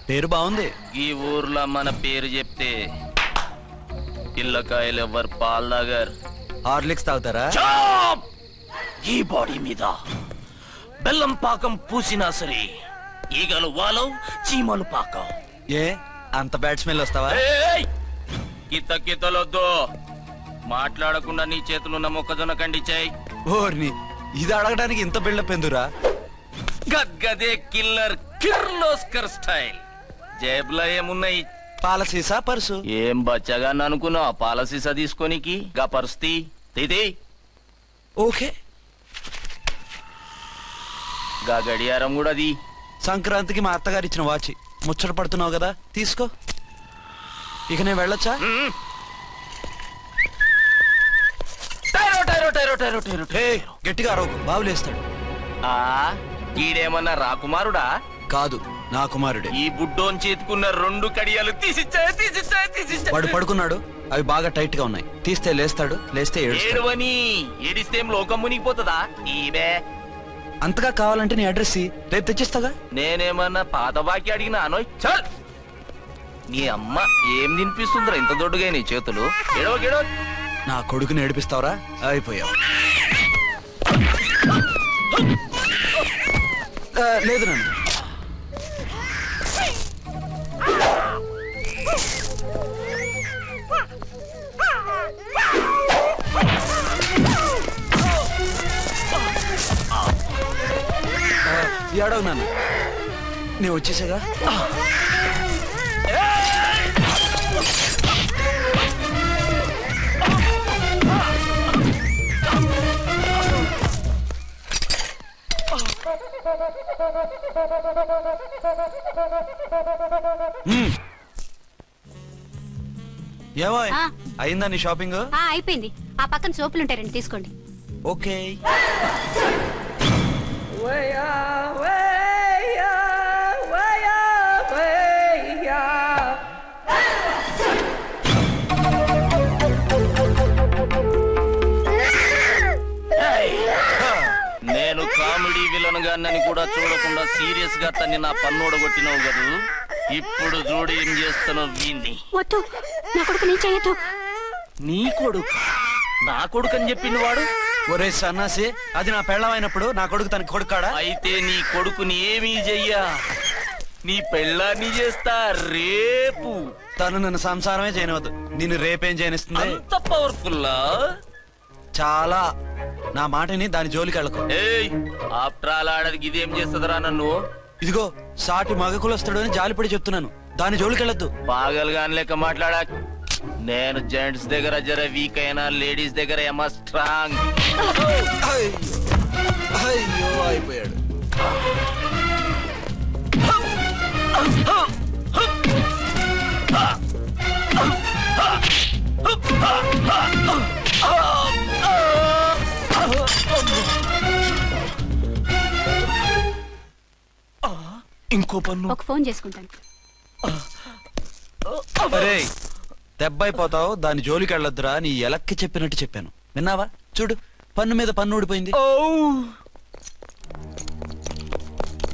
పేరు బాగుంది. ఈ ఊర్లో మన పేరు చెప్తే పిల్లకాయలు ఎవరు పాల్ తాగర్. హార్లిక్స్ తాగుతారా? ఈ బాడీ మీద బెల్లం పాకం పూసినా సరే ఈగలు వాలవు, చీమలు పాకం. ఏ అంత బ్యాడ్ స్మెల్ వస్తావా? కితలొద్దు, మాట్లాడకుండా నీ చేతులున్న మొక్కజొన్న కండిచాయి. ఓర్ని, ఇది అడగడానికి ఇంత బిల్డప్ ఎందురా? గద్గదే కిల్లర్ కిర్లోస్కర్ స్టైల్. జేబులో ఏమున్నాయి? పాల సీసా, పర్సు. ఏం బచ్చగా అనుకున్నావు? పాల సీసా తీసుకోనికి గా పరిస్థితి తీది. ఓకే, గా గడియారం కూడా అది. సంక్రాంతికి మా అత్తగారు ఇచ్చిన వాచి. ముచ్చట పడుతున్నావు కదా, తీసుకో. ఇక నేను వెళ్ళొచ్చా? గట్టిగా అరవకు, బావులేస్తాడు. ఈడేమన్నా రాకుమారుడా? కాదు, నా కుమారుడే. ఈ బుడ్డోన్ చేతుకున్న 2 కడియాలు తీసిచ్చా. వాడు పడుకున్నాడు, అవి బాగా టైట్ గా ఉన్నాయి. తీస్తే లేస్తాడు, లేస్తే ఏడువని. ఏడిస్తే లోకం మునిగిపోతుందా? ఈబే అంతగా కావాలంటే నీ అడ్రస్ రేపు తెచ్చిస్తాగా. నేనేమన్నా పాత బాకి అడిగినా అనోయ్. చల్, నీ అమ్మ ఏం తినిపిస్తుందిరా ఇంత దొడ్డుగా నీ చేతులు? గెడవ నా కొడుకుని ఏడిపిస్తావరా? అయిపోయావు. లేదు నన్ను. ఏడవు నాన్న, నేను వచ్చేసాగా. ఏమో అయిందా నీ షాపింగ్? అయిపోయింది. ఆ పక్కన సోపులుంటాయి, రండి తీసుకోండి. ఓకే. నేను కామెడీ విలన్ గాన్నని కూడా చూడకుండా సీరియస్ గా తన్ని నా పన్నోడగొట్టినావు కదూ. ఇప్పుడు చూడు ఏం చేస్తున్నావు వీణ్ణి. వద్దు, నా కొడుకు నేను చేయొద్దు. నీ కొడుకు? నా కొడుకు అని చెప్పింది వాడు. ఒరే సన్నాసి, అది నా పెళ్ళమైనప్పుడు నా కొడుకు తన కొడుకాడా? అయితే నీ కొడుకుని ఏమీ చెయ్యా, నీ పెళ్ళాన్ని చేస్తా రేపు. తను నన్ను సంసారమే చేయనవద్దు, నిన్ను రేపేం చేయనిస్తుంది? అంత పవర్ఫుల్లా? చాలా. నా మాటని దాని జోలికి వెళ్ళకు. ఆఫ్టర్ ఆల్ ఆడదికి ఇదేం చేస్తుందిరా నన్ను? ఇదిగో సాటి మగకులొస్తాడు అని జాలిపడి చెప్తున్నాను, దాని జోలికి వెళ్ళొద్దు. పాగలుగాని లెక్క మాట్లాడా. నేను జెంట్స్ దగ్గర జర వీక్ అయినా లేడీస్ దగ్గర ఏమో స్ట్రాంగ్. అయ్యో అయిపోయాడు. ఇంకో పన్ను. ఒక ఫోన్ చేసుకుంటాను. అరే దెబ్బైపోతావు, దాని జోలికి వెళ్ళొద్దురా. నీ ఎలక్కి చెప్పినట్టు చెప్పాను, విన్నావా? చూడు, పన్ను మీద పన్ను ఊడిపోయింది.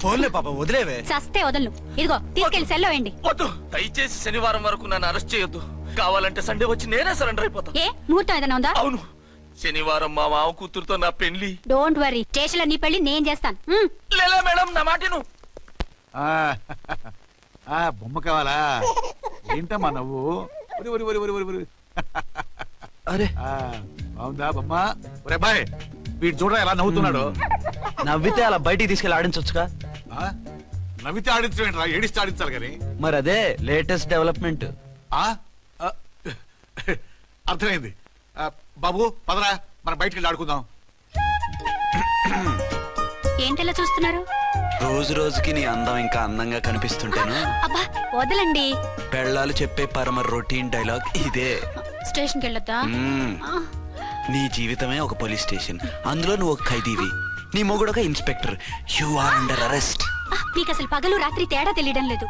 ఫోన్లే పాప, వదిలేవే. చస్తే వదలను. ఇదిగో తీసుకెళ్లి సెల్లో వేయండి. వద్దు, దయచేసి శనివారం వరకు నన్ను అరెస్ట్ చేయొద్దు. కావాలంటే సండే వచ్చి నేనే సరెండర్ అయిపోతా. ఏ ముహూర్తం ఏదైనా ఉందా? అవును, శనివారం మా మామ కూతురుతో నా పెళ్లి. డోంట్ వరీ, స్టేషన్ లో నీ పెళ్లి నేను చేస్తాను. లేలా మేడం, నా మాటను. బొమ్మ కావాలా? ఏంటమ్మా నవ్వు? అరే బాగుందా బొమ్మ? ఒరే బాయ్, వీడు చూడరా ఎలా నవ్వుతున్నాడు. నవ్వితే అలా బయటికి తీసుకెళ్ళి ఆడించొచ్చుగా. నవ్వితే ఆడించడం, ఏడిస్తే ఆడించాలి కానీ. మరి అదే లేటెస్ట్ డెవలప్మెంట్. అర్థమైంది. బాబు పదరా, మనం బయటికి వెళ్ళి ఆడుకుందాం. ఏంటలా చూస్తున్నారు? రోజు రోజుకి నీ అందం ఇంకా అందంగా కనిపిస్తుంటాను. అబ్బా వదలండి. పెళ్ళాలు చెప్పే పరమ రొటీన్ డైలాగ్ ఇదే. స్టేషన్కి వెళ్ళొద్దా? నీ జీవితమే ఒక పోలీస్ స్టేషన్, అందులో నువ్వు ఒక ఖైదీవి, నీ మొగుడు ఒక inspector. You are under arrest. మీకు అసలు పగలు రాత్రి తేడా తెలియడం లేదు.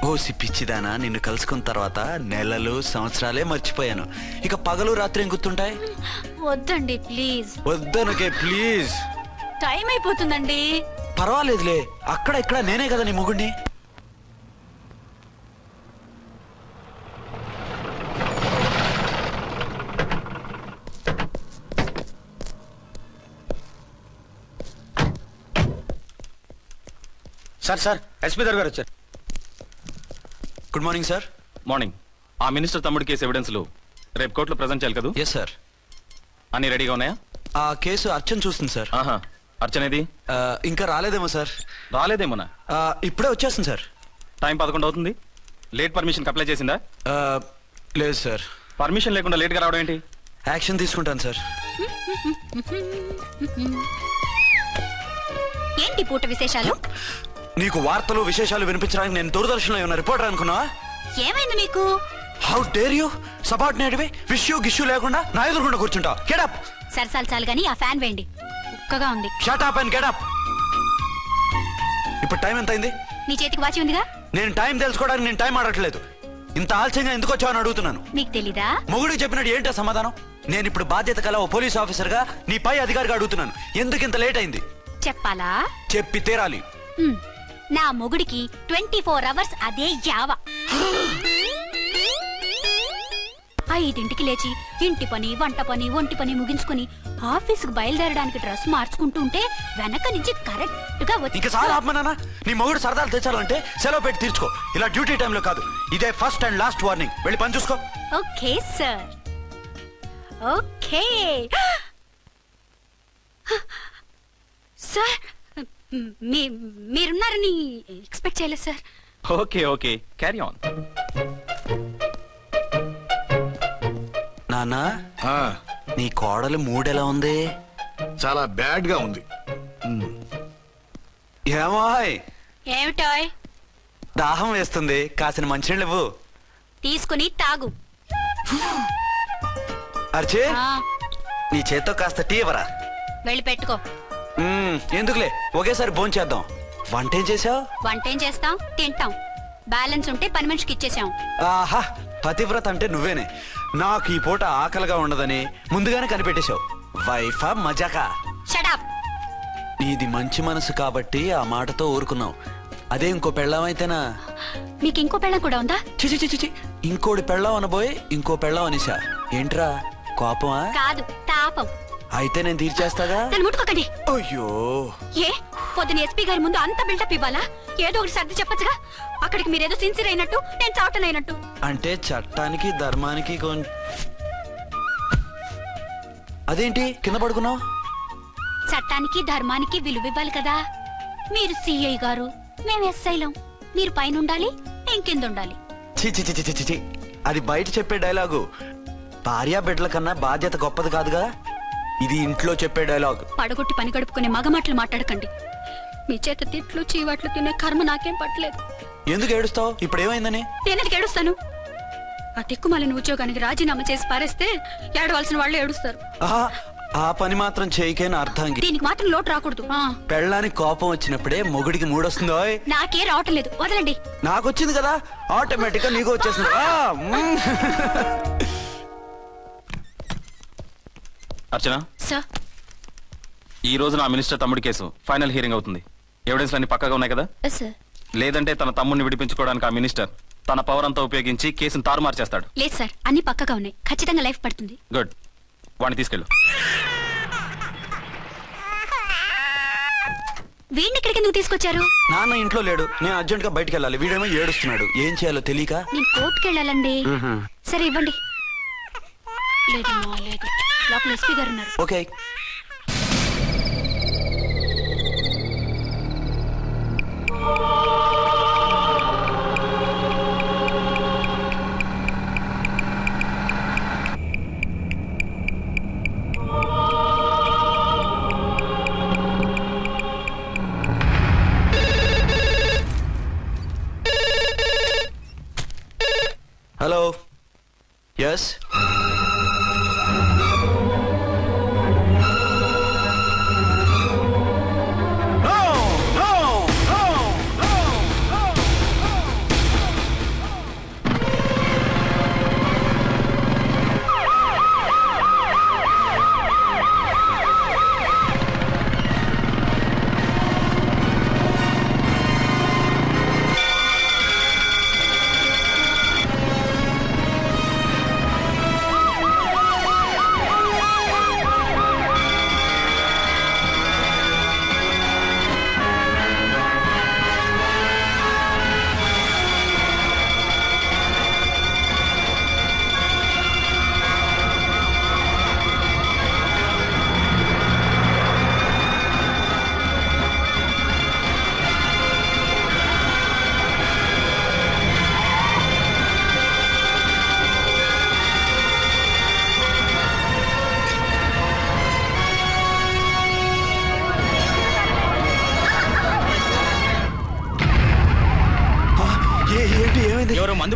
ఓ సిప్పిచ్చిదానా, నిన్ను కలుసుకున్న తర్వాత నెలలు సంవత్సరాలే మర్చిపోయాను. ఇక పగలు రాత్రి ఏం గుర్తుంటాయి? వద్దండి ప్లీజ్. వద్దనకే ప్లీజ్. టైం అయిపోతుందండి. పర్వాలేదులే, అక్కడ ఇక్కడ నేనే కదా నీ మొగుడిని. సార్ ఎస్పీ గారు వచ్చారు. Good morning sir. మార్నింగ్. ఆ మినిస్టర్ తమ్ముడి కేసు ఎవిడెన్స్లు రేపు కోర్టులో ప్రజెంట్ చేయాలి కదా? Yes sir. అన్ని రెడీగా ఉన్నాయా? ఆ కేసు అర్చన చూస్తుంది సార్. ఆహా, అర్చనేది? ఇంకా రాలేదేమో సార్. రాలేదేమోనా? ఇప్పుడే వచ్చేస్తుంది సార్. టైం 11 అవుతుంది. లేట్ పర్మిషన్ అప్లై చేసిందా? లేదు సార్. పర్మిషన్ లేకుండా లేట్గా రావడం ఏంటి? యాక్షన్ తీసుకుంటాను సార్. ఏంటి పూట విశేషాలు? నీకు వార్తలు విశేషాలు వినిపించడానికి నేను దూరదర్శన్లో ఏమన్నా రిపోర్టర్ అనుకున్నావా? ఏమైంది మీకు? హౌ డేర్ యూ సబార్డినేట్వి విష్యూ గిష్యూ లేకుండా నా ఎదురుకుండా కూర్చుంటావు? Get up. సరసాలు చాలు గానీ ఆ ఫ్యాన్ వేయండి, ఉక్కగా ఉంది. Shut up and get up. ఇప్పుడు టైం ఎంత అయింది? నీ చేతికి వాచి ఉందిగా. నేను టైం తెలుసుకోవడానికి నేను టైం ఆడట్లేదు. ఇంత ఆలస్యంగా ఎందుకు వచ్చావని అడుగుతున్నాను. మీకు తెలీదా? మొగుడికి చెప్పినట్టు ఏంటో సమాధానం? నేను ఇప్పుడు బాధ్యత కల ఓ పోలీస్ ఆఫీసర్ గా నీ పై అధికారిగా అడుగుతున్నాను, ఎందుకు ఇంత లేట్ అయింది? చెప్పాలా? చెప్పి తీరాలి. నా మొగుడికి 24 అవర్స్ అదే యావ. 5ంటికి లేచి ఇంటి పని, వంట పని, ఒంటి పని ముగించుకుని ఆఫీసుకు బయలుదేరడానికి డ్రెస్ మార్చుకుంటూ ఉంటే వెనక నుంచి కరెక్ట్ గా వచ్చి. ఇంకా సార్ ఆత్మనానా, నీ మొగుడు సరదాలు తెచ్చాలంటే సెలవు పెట్టి తీర్చుకో. ఇలా డ్యూటీ టైంలో కాదు. ఇదే ఫస్ట్ అండ్ లాస్ట్ వార్నింగ్. వెళ్ళి పని చూసుకో. Okay sir, okay sir. మీరున్నారని ఎక్స్పెక్ట్ చేయలేదు sir. Okay okay, carry on. నాన్నా, నీ కోడలు మూడెలా ఉంది? చాలా బ్యాడ్ గా ఉంది. ఏమాయ్? ఏమిటాయ్? దాహం వేస్తుంది, కాసిన మంచినీళ్ళు ఇవ్వు. తీసుకుని తాగు. అర్చే, నీ చేత్తో కాస్త టీ ఇవ్వరా? వెళ్ళి పెట్టుకో. ఎందుకులే, ఒకేసారి భోంచేద్దాం. వంటేం చేసావు? వంటేం చేస్తాం, తింటాం. బ్యాలెన్స్ ఉంటే పని మనిషికి ఇచ్చేసాం. ఆహా, పతివ్రత అంటే నువ్వేనే. నాకు ఈ పూట ఆకలిగా ఉండదని ముందుగానే కనిపెట్టేశావు. వైఫా మజాకా? Shut up. నీది మంచి మనసు కాబట్టి ఆ మాటతో ఊరుకున్నావు. అదే ఇంకో పెళ్ళాం అయితేనా? మీకు ఇంకో పెళ్ళం కూడా ఉందా? చిచి చిచి చి, ఇంకోటి పెళ్ళాం అనబోయి ఇంకో పెళ్ళాం అనేసా. ఏంట్రా కోపమా? కాదు, తాపం. అయితే నేను తీర్చేస్తాగా. నన్ను ముట్టుకోకండి. అయ్యో, ఏ పొద్దున ఎస్పీ గారి ముందు అంత బిల్డప్ ఇవ్వాలా? ఏదో ఒకటి సర్ది చెప్పచ్చుగా. అక్కడికి మీరేదో సిన్సియర్ అయినట్టు, నేను చావటం అయినట్టు. అంటే చట్టానికి ధర్మానికి అదేంటి కింద పడుకున్నావు? చట్టానికి ధర్మానికి విలువ ఇవ్వాలి కదా. మీరు సిఐ గారు, మేము ఎస్ఐలం. మీరు పైన ఉండాలి, నేను కింద ఉండాలి. చిచి చిచి చిచి చి, అది బయట చెప్పే డైలాగు. భార్యా బిడ్డల కన్నా బాధ్యత గొప్పది కాదుగా. ఇది ఇంట్లో చెప్పే డైలాగ్. పడగొట్టి పని గడుపుకునే మగమాటలు మాట్లాడకండి. మీ చేత తిట్లు చీవాట్లు తినే కర్మ నాకేం పట్టలేదు. ఎందుకు ఏడుస్తావు? ఇప్పుడు ఏమైందని? నేనెందుకు ఏడుస్తాను? ఆ తిక్కుమాలిన ఉద్యోగానికి రాజీనామా చేసి పారేస్తే ఏడవలసిన వాళ్ళు ఏడుస్తారు. ఆ పని మాత్రం చేయకేన అర్థంగి. దీనికి మాత్రం లోటు రాకూడదు. పెళ్ళానికి కోపం వచ్చినప్పుడే మొగుడికి మూడొస్తుందో? నాకే రావటం లేదు, వదలండి. నాకు వచ్చింది కదా, ఆటోమేటిక్ గా నీకు వచ్చేసింది. అర్చన సార్, ఈ రోజు నా మినిస్టర్ తమ్ముడి కేసు ఫైనల్ హియరింగ్ అవుతుంది. ఎవిడెన్స్ అన్ని పక్కగా ఉన్నాయి కదా? సార్. లేదంటే తన తమ్ముడిని విడిపించుకోవడానికి ఆ మినిస్టర్ తన పవర్ అంతా ఉపయోగించి కేసును తారుమారు చేస్తాడు. లేదు సార్, అన్ని పక్కగా ఉన్నాయి. ఖచ్చితంగా లైఫ్ పడుతుంది. గుడ్, వాడిని తీసుకెళ్ళు. వీడిని ఇక్కడికి ఎందుకు తీసుకొచ్చారు? నాన్న ఇంట్లో లేడు, నేను అర్జెంట్ గా బయటికి వెళ్ళాలి. వీడేమో ఏడుస్తున్నాడు, ఏం చేయాలో తెలియక. నేను కోర్టుకి వెళ్ళాలండి. సరే ఇవ్వండి. లేదు లేదు, లోపల ఎస్పీ గారు ఉన్నారు. ఓకే. Hello, yes.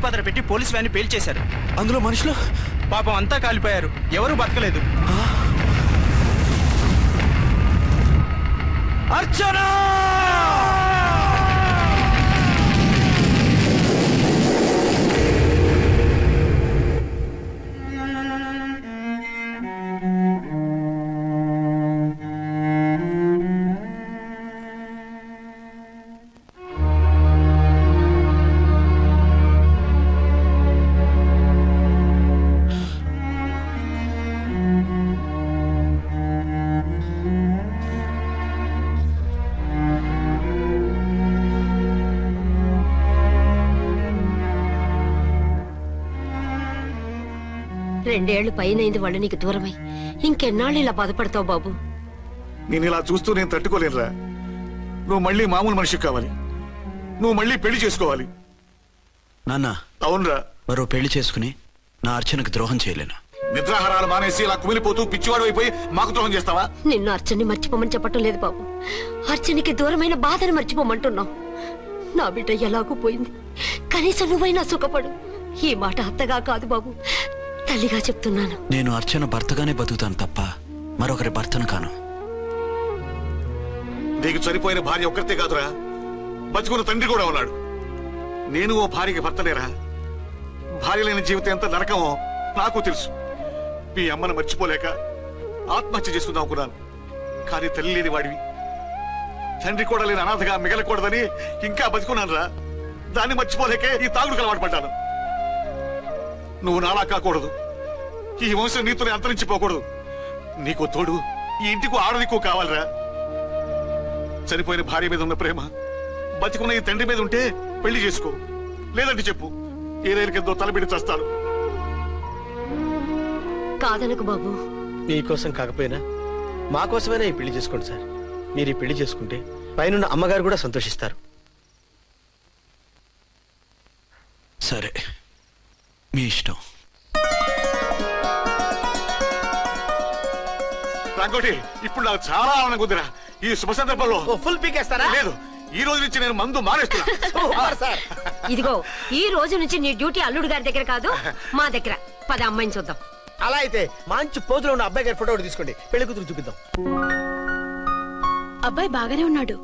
అగ్నిపత్ర పెట్టి పోలీస్ వ్యాన్ పేల్చేశారు. అందులో మనుషులు పాపం అంతా కాలిపోయారు. ఎవరు బతకలేదు. అర్చనా! రెండేళ్లు పైనైంది వాళ్ళు నీకు దూరమై. ఇంకెన్నాళ్ళు ఇలా బాధపడతావు బాబు? నేను ఇలా చూస్తూ నేను తట్టుకోలేనురా. నువ్వు మళ్ళీ మామూలు మనిషి కావాలి. నువ్వు మళ్ళీ పెళ్లి చేసుకోవాలి. నాన్న, అవునరా. మరో పెళ్లి చేసుకుని నా అర్చనకు ద్రోహం చేయలేను. నిద్రాహారాలు మానేసి ఇలా కుమిలిపోతూ పిచ్చివాడు అయిపోయి మాకు ద్రోహం చేస్తావా? నిన్ను అర్చన్ని మర్చిపోమని చెప్పటం లేదు బాబు. అర్చనికి దూరమైన బాధను మర్చిపోమంటున్నావు. నా బిడ్డ ఎలాగూ పోయింది, కనీసం నువ్వైనా సుఖపడు. ఈ మాట అత్తగా కాదు బాబు, తల్లిగా చెప్తున్నాను. నేను అర్చన భర్తగానే బతుకుతాను తప్ప మరొకరి భర్తను కాను. నీకు చనిపోయిన భార్య ఒక్కరితే కాదురా, బతుకున్న తండ్రి కూడా ఉన్నాడు. నేను ఓ భార్యకి భర్తనేరా. భార్య లేని జీవితం ఎంత నరకమో నాకు తెలుసు. మీ అమ్మను మర్చిపోలేక ఆత్మహత్య చేసుకుందాం అనుకున్నాను. కానీ తల్లి లేని వాడివి, తండ్రి కూడా లేని అనాథగా మిగలకూడదని ఇంకా బతుకున్నాను రా. దాన్ని మర్చిపోలేకే ఈ తాగుడుకు అలవాటు పడ్డాను. నువ్వు నాలా కాకూడదు. ఈ వంశం నీతోనే అంతరించిపోకూడదు. నీకు తోడు ఈ ఇంటికి ఆడదికు కావాలిరా. చనిపోయిన భార్య మీద ఉన్న ప్రేమ బతికున్న ఈ తండ్రి మీద ఉంటే పెళ్లి చేసుకో. లేదంటే చెప్పు, ఏ రైలుకెంతో తలబిడి చస్తాను. కాదనకు బాబు. మీకోసం కాకపోయినా మా కోసమైనా ఈ పెళ్లి చేసుకోండి సార్. మీరు ఈ పెళ్లి చేసుకుంటే పైన అమ్మగారు కూడా సంతోషిస్తారు. సరే, మీ ఇష్టం. రంగోటి, ఇప్పుడు నాకు చాలా ఆనందంగా ఉందిరా. ఈ శుభ సందర్భంలో ఫుల్ పీకేస్తారా? లేదు, ఈ రోజు నుంచి నేను మందు మానేస్తున్నా. ఇదిగో, ఈ రోజు నుంచి నీ డ్యూటీ అల్లుడు గారి దగ్గర కాదు, మా దగ్గర. పద అమ్మాయిని చూద్దాం. అలా అయితే మంచి పోజులో ఉన్న అబ్బాయి గారి ఫోటో ఒకటి తీసుకోండి, పెళ్లి కూతురు చూపిద్దాం. అబ్బాయి బాగానే ఉన్నాడు.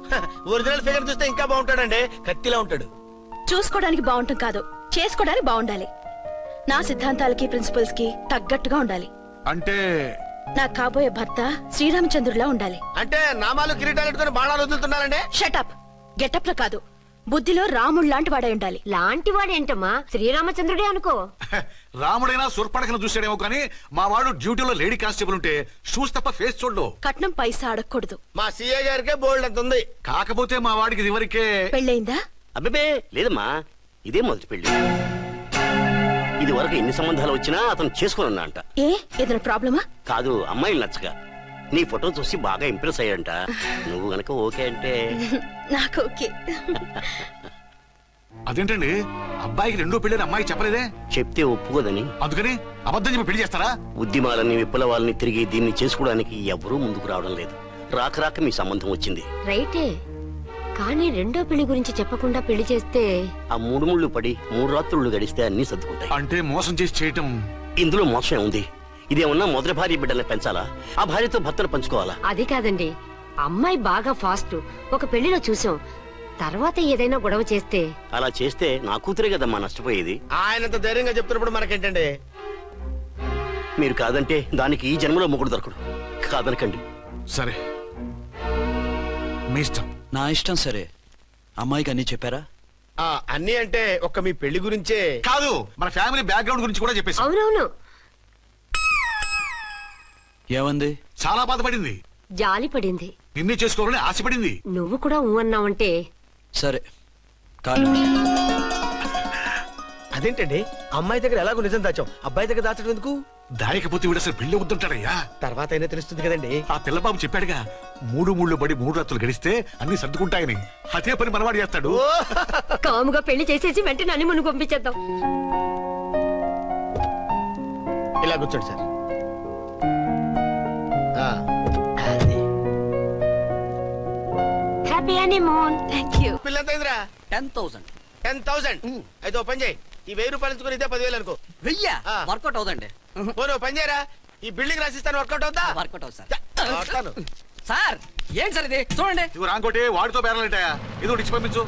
ఒరిజినల్ ఫిగర్ చూస్తే ఇంకా బాగుంటాడండి. కత్తిలా ఉంటాడు. చూసుకోవడానికి బాగుంటాం కాదు, చేసుకోవడానికి బాగుండాలి. నా సిద్ధాంతాలకి ప్రిన్సిపల్స్ కి తగ్గట్టుగా ఉండాలి. అంటే నా కాబోయే భర్త శ్రీరామచంద్రుడిలా ఉండాలి. అంటే నామాలు కిరీటాలు పెట్టుకుని బాణాలు వదులుతున్నారండి. షటప్. గెటప్ లో కాదు, బుద్ధిలో రాముడు లాంటి వాడై ఉండాలి. లాంటి వాడేంటమ్మా, శ్రీరామచంద్రుడే అనుకో. రాముడైనా సూర్పడకను చూసాడేమో కానీ మా వాడు డ్యూటీలో లేడీ కానిస్టేబుల్ ఉంటే షూస్ తప్ప ఫేస్ చూడు. కట్నం పైసా అడగకూడదు. మా సీఏ గారికే బోల్డ్ అంత ఉంది. కాకపోతే మా వాడికి ఇదివరకే పెళ్ళయిందా? అబ్బే లేదమ్మా, ఇదే మొదటి పెళ్లి. ఇది వరకు ఎన్ని సంబంధాలు వచ్చినా అతను చేసుకోనున్నా అంట. ఏ ఏదైనా ప్రాబ్లమా? కాదు, అమ్మాయిలు నచ్చగా నీ ఫోటో చూసి బాగా ఇంప్రెస్ అయ్యంట. నువ్వు గనక ఓకే అంటే నాకు ఓకే. అదేంటండి, అబ్బాయికి రెండో పెళ్లి అమ్మాయి చెప్పలేదే? చెప్తే ఒప్పుకోదని. అందుకని అబద్ధం చెప్పి పెళ్లి చేస్తారా? ఉద్యమాలని విప్లవాలని తిరిగి దీన్ని చేసుకోవడానికి ఎవరూ ముందుకు రావడం లేదు. రాక రాక మీ సంబంధం వచ్చింది. రైటే, కానీ రెండో పెళ్లి గురించి చెప్పకుండా పెళ్లి చేస్తే ఆ 3 ముళ్ళు పడి 3 రాత్రులు గడిస్తే అన్ని సర్దుకుంటాయి. అంటే మోసం చేసి చేయటం. ఇందులో మోసం ఉంది. ఇదేమన్నా మొదటి భార్య బిడ్డల్ని పెంచాలా, ఆ భార్యతో భర్తను పంచుకోవాలా? అది కాదండి, అమ్మాయి బాగా ఫాస్ట్. ఒక పెళ్లిలో చూసాం, తర్వాత ఏదైనా గొడవ చేస్తే. అలా చేస్తే నా కూతురే కదమ్మా నష్టపోయేది. ఆయనంత ధైర్యంగా చెప్తున్నప్పుడు మనకేంటండి? మీరు కాదంటే దానికి ఈ జన్మలో మొగుడు దొరకడు. కాదనకండి. సరే, మీ ఇష్టం. నా ఇష్టం. సరే, అమ్మాయికి అన్ని చెప్పారా? అన్ని అంటే ఒక్క మీ పెళ్లి గురించే కాదు, మన ఫ్యామిలీ బ్యాక్గ్రౌండ్ గురించి కూడా చెప్పేసి. అవునవును. ఏమంది? చాలా బాధపడింది, జాలి పడింది, నిన్నే చేసుకోవాలని ఆశపడింది. నువ్వు కూడా అన్నావంటే. సరే, కాదు. అదేంటండి, అమ్మాయి దగ్గర ఎలాగో నిజం దాచాం, అబ్బాయి దగ్గర దాచడం ఎందుకు? దాయకపోతే వీడు అసలు పెళ్లి వద్దుంటాడయ్యా. తర్వాత అయినా తెలుస్తుంది కదండి. ఆ పిల్లబాబు చెప్పాడుగా, 3 ముళ్ళు పడి 3 రాత్రులు గడిస్తే అన్ని సర్దుకుంటాయని. అదే పని మనవాడు చేస్తాడు. కాముగా పెళ్లి చేసేసి వెంటనే అన్ని మును పంపించేద్దాం. ఇలా కూర్చోండి sir. Happy honeymoon. Thank you. పిల్లంత 10,000. 10,000. అయితే ఓ పని చేయి, ఈ 1000 రూపాయలు ఇచ్చుకుని ఇదే 10,000 అనుకో. 1000 వర్కౌట్ అవుదండి. పోను పని చేయరా, ఈ బిల్డింగ్ రాసిస్తాను, వర్కౌట్ అవుతా? వర్కౌట్ అవుతుంది సార్. ఏం సార్ ఇది చూడండి. ఇవి రాంకోటి వాడితో బేరాలంటాయా? ఇది ఒకటి ఇచ్చి పంపించు.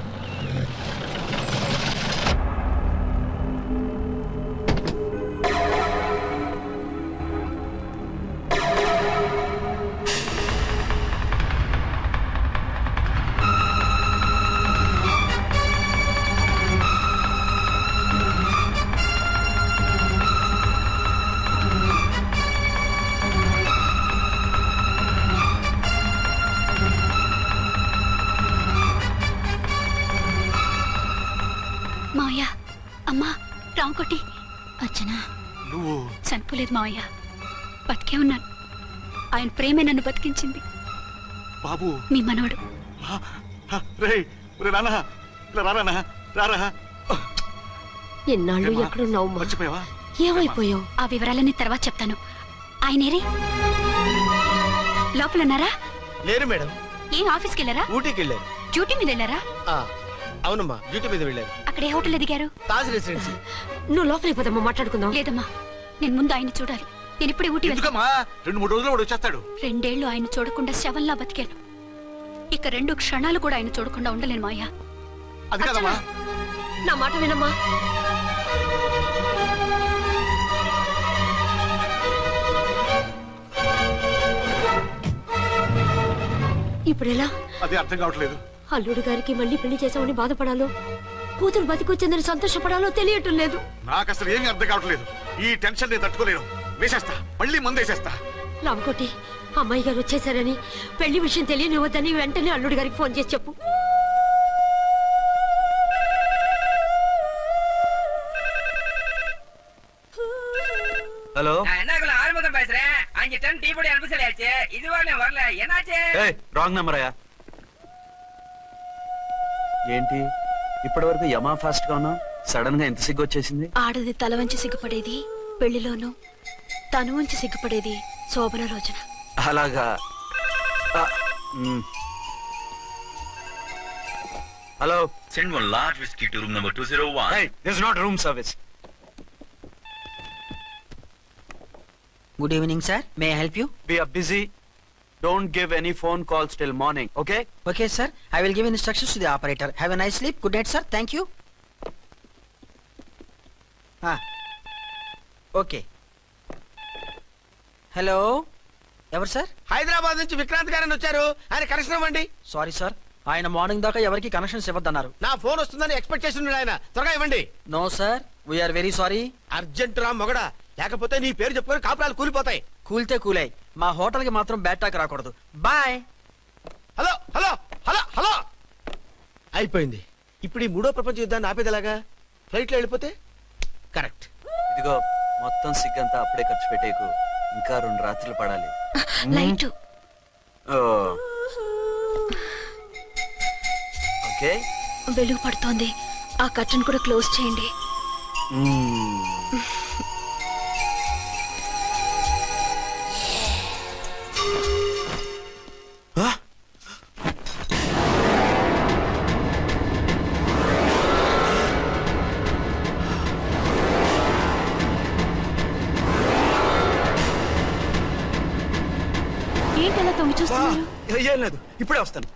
మావయ్య, అమ్మా, రాంకోటి, అర్చనా నువ్వు చనిపోలేదు మావయ్య, బతికే ఉన్నాను. ఆయన ప్రేమే నన్ను బతికించింది. బాబు మీ మనవడు. ఎన్నాళ్ళు ఎక్కడున్నావు? మర్చిపోయావా? ఏమైపోయావు? ఆ వివరాలన్నీ తర్వాత చెప్తాను. ఆయనేరి లోపలన్నారా? లేరు మేడం. ఏం ఆఫీస్కి వెళ్ళారా? ఊటీకి వెళ్ళారు. డ్యూటీ మీద వెళ్ళారా? అవునమ్మా, డ్యూటీ మీద వెళ్ళారు. అక్కడ ఏ హోటల్ ఎదిగారు? తాజ్ రెసిడెన్సీ. నువ్వు లోపలికి పోదమ్మా, మాట్లాడుకుందాం. లేదమ్మా, నేను ముందు ఆయన చూడాలి. నేను ఇప్పుడే ఊటీ వెళ్తాను. 2-3 రోజుల్లో వాడు వచ్చేస్తాడు. 2 ఏళ్లు ఆయన చూడకుండా శవంలా బతికాను. ఇక 2 క్షణాలు కూడా ఆయన చూడకుండా ఉండలేను మాయా. అది కదమ్మా, నా మాట వినమ్మా. ఇప్పుడెలా? అదే అర్థం కావట్లేదు. అల్లుడు గారికి మళ్ళీ పెళ్లి చేసామని బాధపడాలో, కూతురు బతికొచ్చిందని సంతోషపడాలో తెలియటం లేదు. నాకు అసలు ఏమీ అర్థం కావట్లేదు. ఈ టెన్షన్ నేను తట్టుకోలేను. వేసేస్తా, మళ్ళీ మందేసేస్తా. రామకోటి, అమ్మాయి గారు వచ్చేసారని, పెళ్లి విషయం తెలియనివ్వద్దని వెంటనే అల్లుడు గారికి ఫోన్ చేసి చెప్పు. ஹலோ என்னக்குள்ள ஆறுமுகம் பேசுறேன். 5 டன் டீ பொடி அனுப்ப சொல்லியாச்சு. இதுவரை வரல, என்னாச்சு? ఏయ్ రాంగ్ నెంబర్ అయ్యా. ఏంటి ఇప్పటి వరకు యమా ఫాస్ట్ గా ఉన్నావు, సడన్ గా ఎంత సిగ్గు వచ్చేసింది? ఆడది తల వంచి సిగ్గుపడేది పెళ్లిలోనూ, తను వంచి సిగ్గుపడేది శోభన రోజున. అలాగా. Hello, send one large whiskey to room number 201. hey, this is not room service. Good evening, sir. May I help you? We are busy. Don't give any phone calls till morning, okay? Okay, sir. I will give instructions to the operator. Have a nice sleep. Good night, sir. Thank you. Okay. Hello. ఎవరు sir? Hyderabad నుంచి విక్రాంత్ గారని వచ్చారు. ఆయన connection ఇవ్వండి. Sorry sir, ఆయన morning దాకా ఎవరికి connections ఇవ్వద్దన్నారు. నా ఫోన్ వస్తుందని ఎక్స్పెక్ట్ చేసి ఉన్నాడు ఆయన. త్వరగా ఇవ్వండి. No sir, we are very sorry. Urgent రా మొగడా, లేకపోతే నీ పేరు చెప్పుకొని కాపురాలు కూలిపోతాయి. కూల్తే కూలాయి, మా హోటల్ కి మాత్రం బ్యాడ్ టాక్ రాకూడదు. Bye. Hello hello hello hello. అయిపోయింది. ఇప్పుడు ఈ 3వ ప్రపంచ యుద్ధాన్ని ఆపేదలాగా? ఫ్లైట్ లో వెళ్ళిపోతే కరెక్ట్. ఇదిగో మొత్తం సిగ్గంతా అప్పుడే ఖర్చు పెట్టేకు, ఇంకా 2 రాత్రులు పడాలి. లైట్. ఓకే, వెలుగు పడుతోంది. ఆ కర్టన్ కూడా క్లోజ్ చేయండి. ఏంటలా తొంగి చూస్తున్నారు? ఏం లేదు, ఇప్పుడే వస్తాను.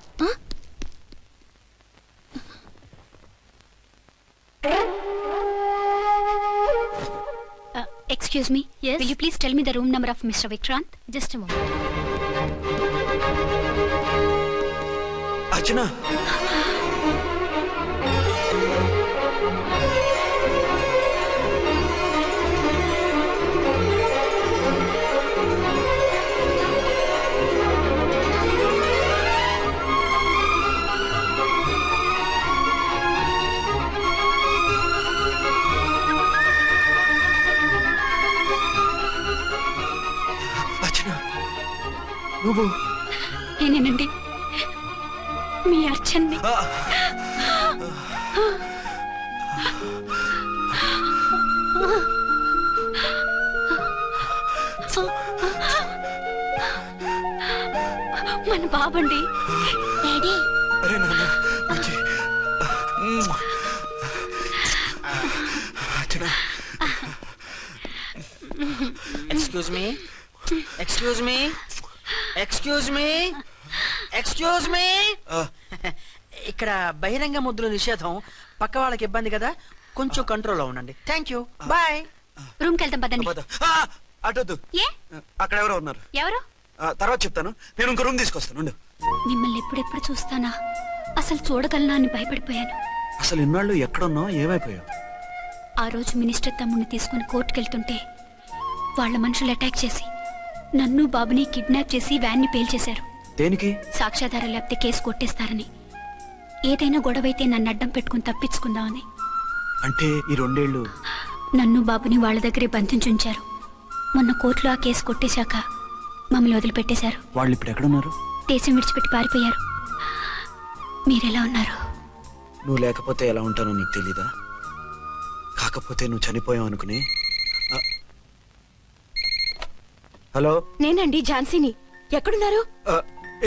Excuse me. Yes. Will you please tell me the room number of Mr. Vikrant? Just a moment. Archana. నువ్వు నేనేనండి, మీ అర్చన్ని. మన బాబండి. డాడీ. అరే నాన్న, excuse me excuse me excuse me excuse me ఇక్కడ బహిరంగ ముద్దుల నిషేధం, పక్క వాళ్ళకి ఇబ్బంది కదా, కొంచెం కంట్రోల్లో ఉండండి. Thank you, bye. రూమ్కి వెళ్తాం పదండి. అటొద్దు, ఏ అక్కడ ఎవరో ఉన్నారు. ఎవరు? తర్వాత చెప్తాను. నేను ఇంకో రూమ్ తీసుకొస్తాను. మిమ్మల్ని ఎప్పుడెప్పుడు చూస్తానా, అసలు చూడగలనా అని భయపడిపోయాను. అసలు ఇన్నాళ్ళు ఎక్కడున్నావు, ఏమైపోయావు? ఆ రోజు మినిస్టర్ తమ్ముడిని తీసుకుని కోర్టుకెళ్తుంటే వాళ్ళ మనుషులు అటాక్ చేసి నన్ను బాబుని కిడ్నాప్ చేసి వ్యాన్ని పేల్చేశారు. దేనికి? సాక్ష్యాధారాలు లేకపోతే కేసు కొట్టేస్తారని. ఏదైనా గొడవైతే నన్ను అడ్డం పెట్టుకుని తప్పించుకుందామని. అంటే ఈ 2 ఏళ్ళు నన్ను బాబుని వాళ్ళ దగ్గరే బంధించుంచారు. మొన్న కోర్టులో ఆ కేసు కొట్టేశాక మమ్మల్ని వదిలిపెట్టేశారు. వాళ్ళు ఇప్పుడు ఎక్కడున్నారు? దేశం విడిచిపెట్టి పారిపోయారు. మీరెలా ఉన్నారు? నువ్వు లేకపోతే ఎలా ఉంటానో నీకు తెలీదా? కాకపోతే నువ్వు చనిపోయావు అనుకుని. హలో, నేనండి ఝాన్సీని. ఎక్కడున్నారు?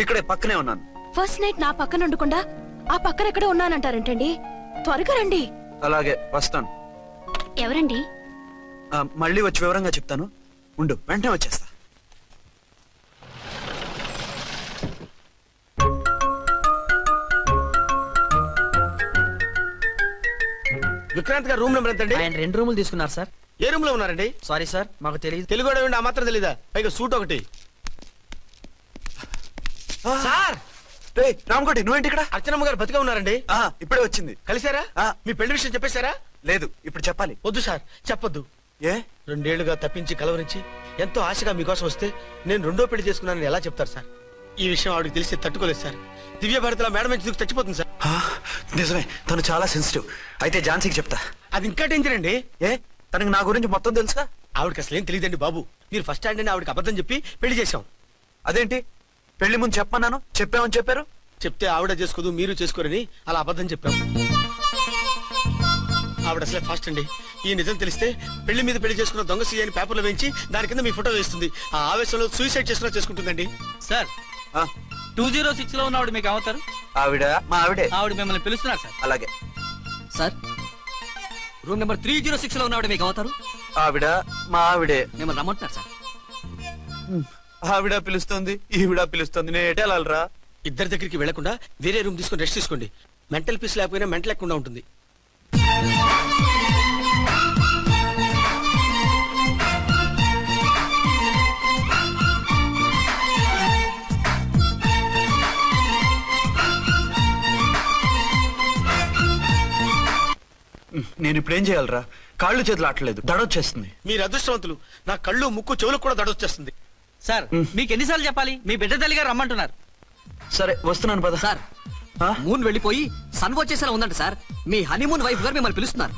ఇక్కడే పక్కనే ఉన్నాను. ఫస్ట్ నైట్ నా పక్కన ఉండకుండా ఆ పక్కన ఎక్కడ ఉన్నానంటారేంటండి? త్వరగా రండి. అలాగే వస్తాను. ఎవరండి? మళ్ళీ వచ్చి వివరంగా చెప్తాను. ఉండు, వెంటనే వచ్చేస్తా. విక్రాంత్ గారు రూమ్ నెంబర్ ఎంతండి? ఆయన 2 రూములు తీసుకున్నారు సార్. ఏ రూమ్ లో ఉన్నారండి? సారీ సార్, మాకు తెలియదు. తెలుగు ఆ మాత్రం తెలీదా? పైగా సూట్ ఒకటి. సార్, రామకోటి నువ్వేంటి ఇక్కడ? అర్చనమ్మ గారు బతిగా ఉన్నారండి. ఇప్పుడే వచ్చింది. కలిసారా? మీ పెళ్లి విషయం చెప్పేశారా? లేదు, ఇప్పుడు చెప్పాలి. వద్దు సార్, చెప్పొద్దు. ఏ? 2 ఏళ్లుగా తప్పించి కలవరించి ఎంతో ఆశగా మీకోసం వస్తే నేను 2వ పెళ్లి చేసుకున్నానని ఎలా చెప్తారు సార్? ఈ విషయం ఆవిడకి తెలిసి తట్టుకోలేదు సార్. దివ్య భారతిలో మేడం నుంచి దూకి చచ్చిపోతుంది సార్. నిజమే, తను చాలా సెన్సిటివ్. అయితే ఝాన్సీకి చెప్తా. అది ఇంకా డేంజర్ అండి. ఏ, తనకి నా గురించి మొత్తం తెలుసా? ఆవిడకి అసలు ఏం తెలియదండి బాబు. మీరు ఫస్ట్ హ్యాండ్ అని ఆవిడకి అబద్ధం చెప్పి పెళ్లి చేశాం. అదేంటి, పెళ్లి ముందు చెప్పమన్నాను, చెప్పామని చెప్పారు. చెప్తే ఆవిడ చేసుకోదు, మీరు చేసుకోరని అలా అబద్ధం చెప్పాం. ఆవిడ అసలే ఫాస్ట్ అండి. ఈ నిజం తెలిస్తే పెళ్లి మీద పెళ్లి చేసుకున్న దొంగ సీ అని పేపర్లో వేయించి దాని కింద మీ ఫోటో వేస్తుంది. ఆ ఆవేశంలో సూసైడ్ చేసుకుంటుందండి. సార్, 206 లో ఉన్నవాడు మీకు అవుతారు. ఆవిడ మా ఆవిడే. ఆవిడ మిమ్మల్ని పిలుస్తున్నారు సార్. అలాగే సార్. రూమ్ నెంబర్ 306 లో ఉన్నవాడు మీకు అవుతారు. ఆవిడ మా ఆవిడే. మిమ్మల్ని రమ్మంటున్నారు సార్. ఆవిడ పిలుస్తుంది, ఈవిడ పిలుస్తుంది. నేను ఎటు వెళ్ళాలరా? ఇద్దరి దగ్గరికి వెళ్లకుండా వేరే రూమ్ తీసుకుని రెస్ట్ తీసుకోండి. మెంటల్ పీస్ లేకపోయినా మెంటల్ లేకుండా ఉంటుంది. నేను ఇప్పుడు ఏం చేయాలరా? కాళ్ళు చేతులు ఆటలేదు, దడొచ్చేస్తుంది. మీరు అదృష్టవంతులు. నా కళ్ళు ముక్కు చెవులకు కూడా దడొచ్చేస్తుంది. సార్, మీకు ఎన్నిసార్లు చెప్పాలి? మీ బిడ్డ తల్లిగా రమ్మంటున్నారు. సరే వస్తున్నాను పద. సార్, మూన్ వెళ్ళిపోయి సన్ వచ్చేసేలా ఉందంట సార్. మీ హనీమూన్ వైఫ్ గారు మిమ్మల్ని పిలుస్తున్నారు.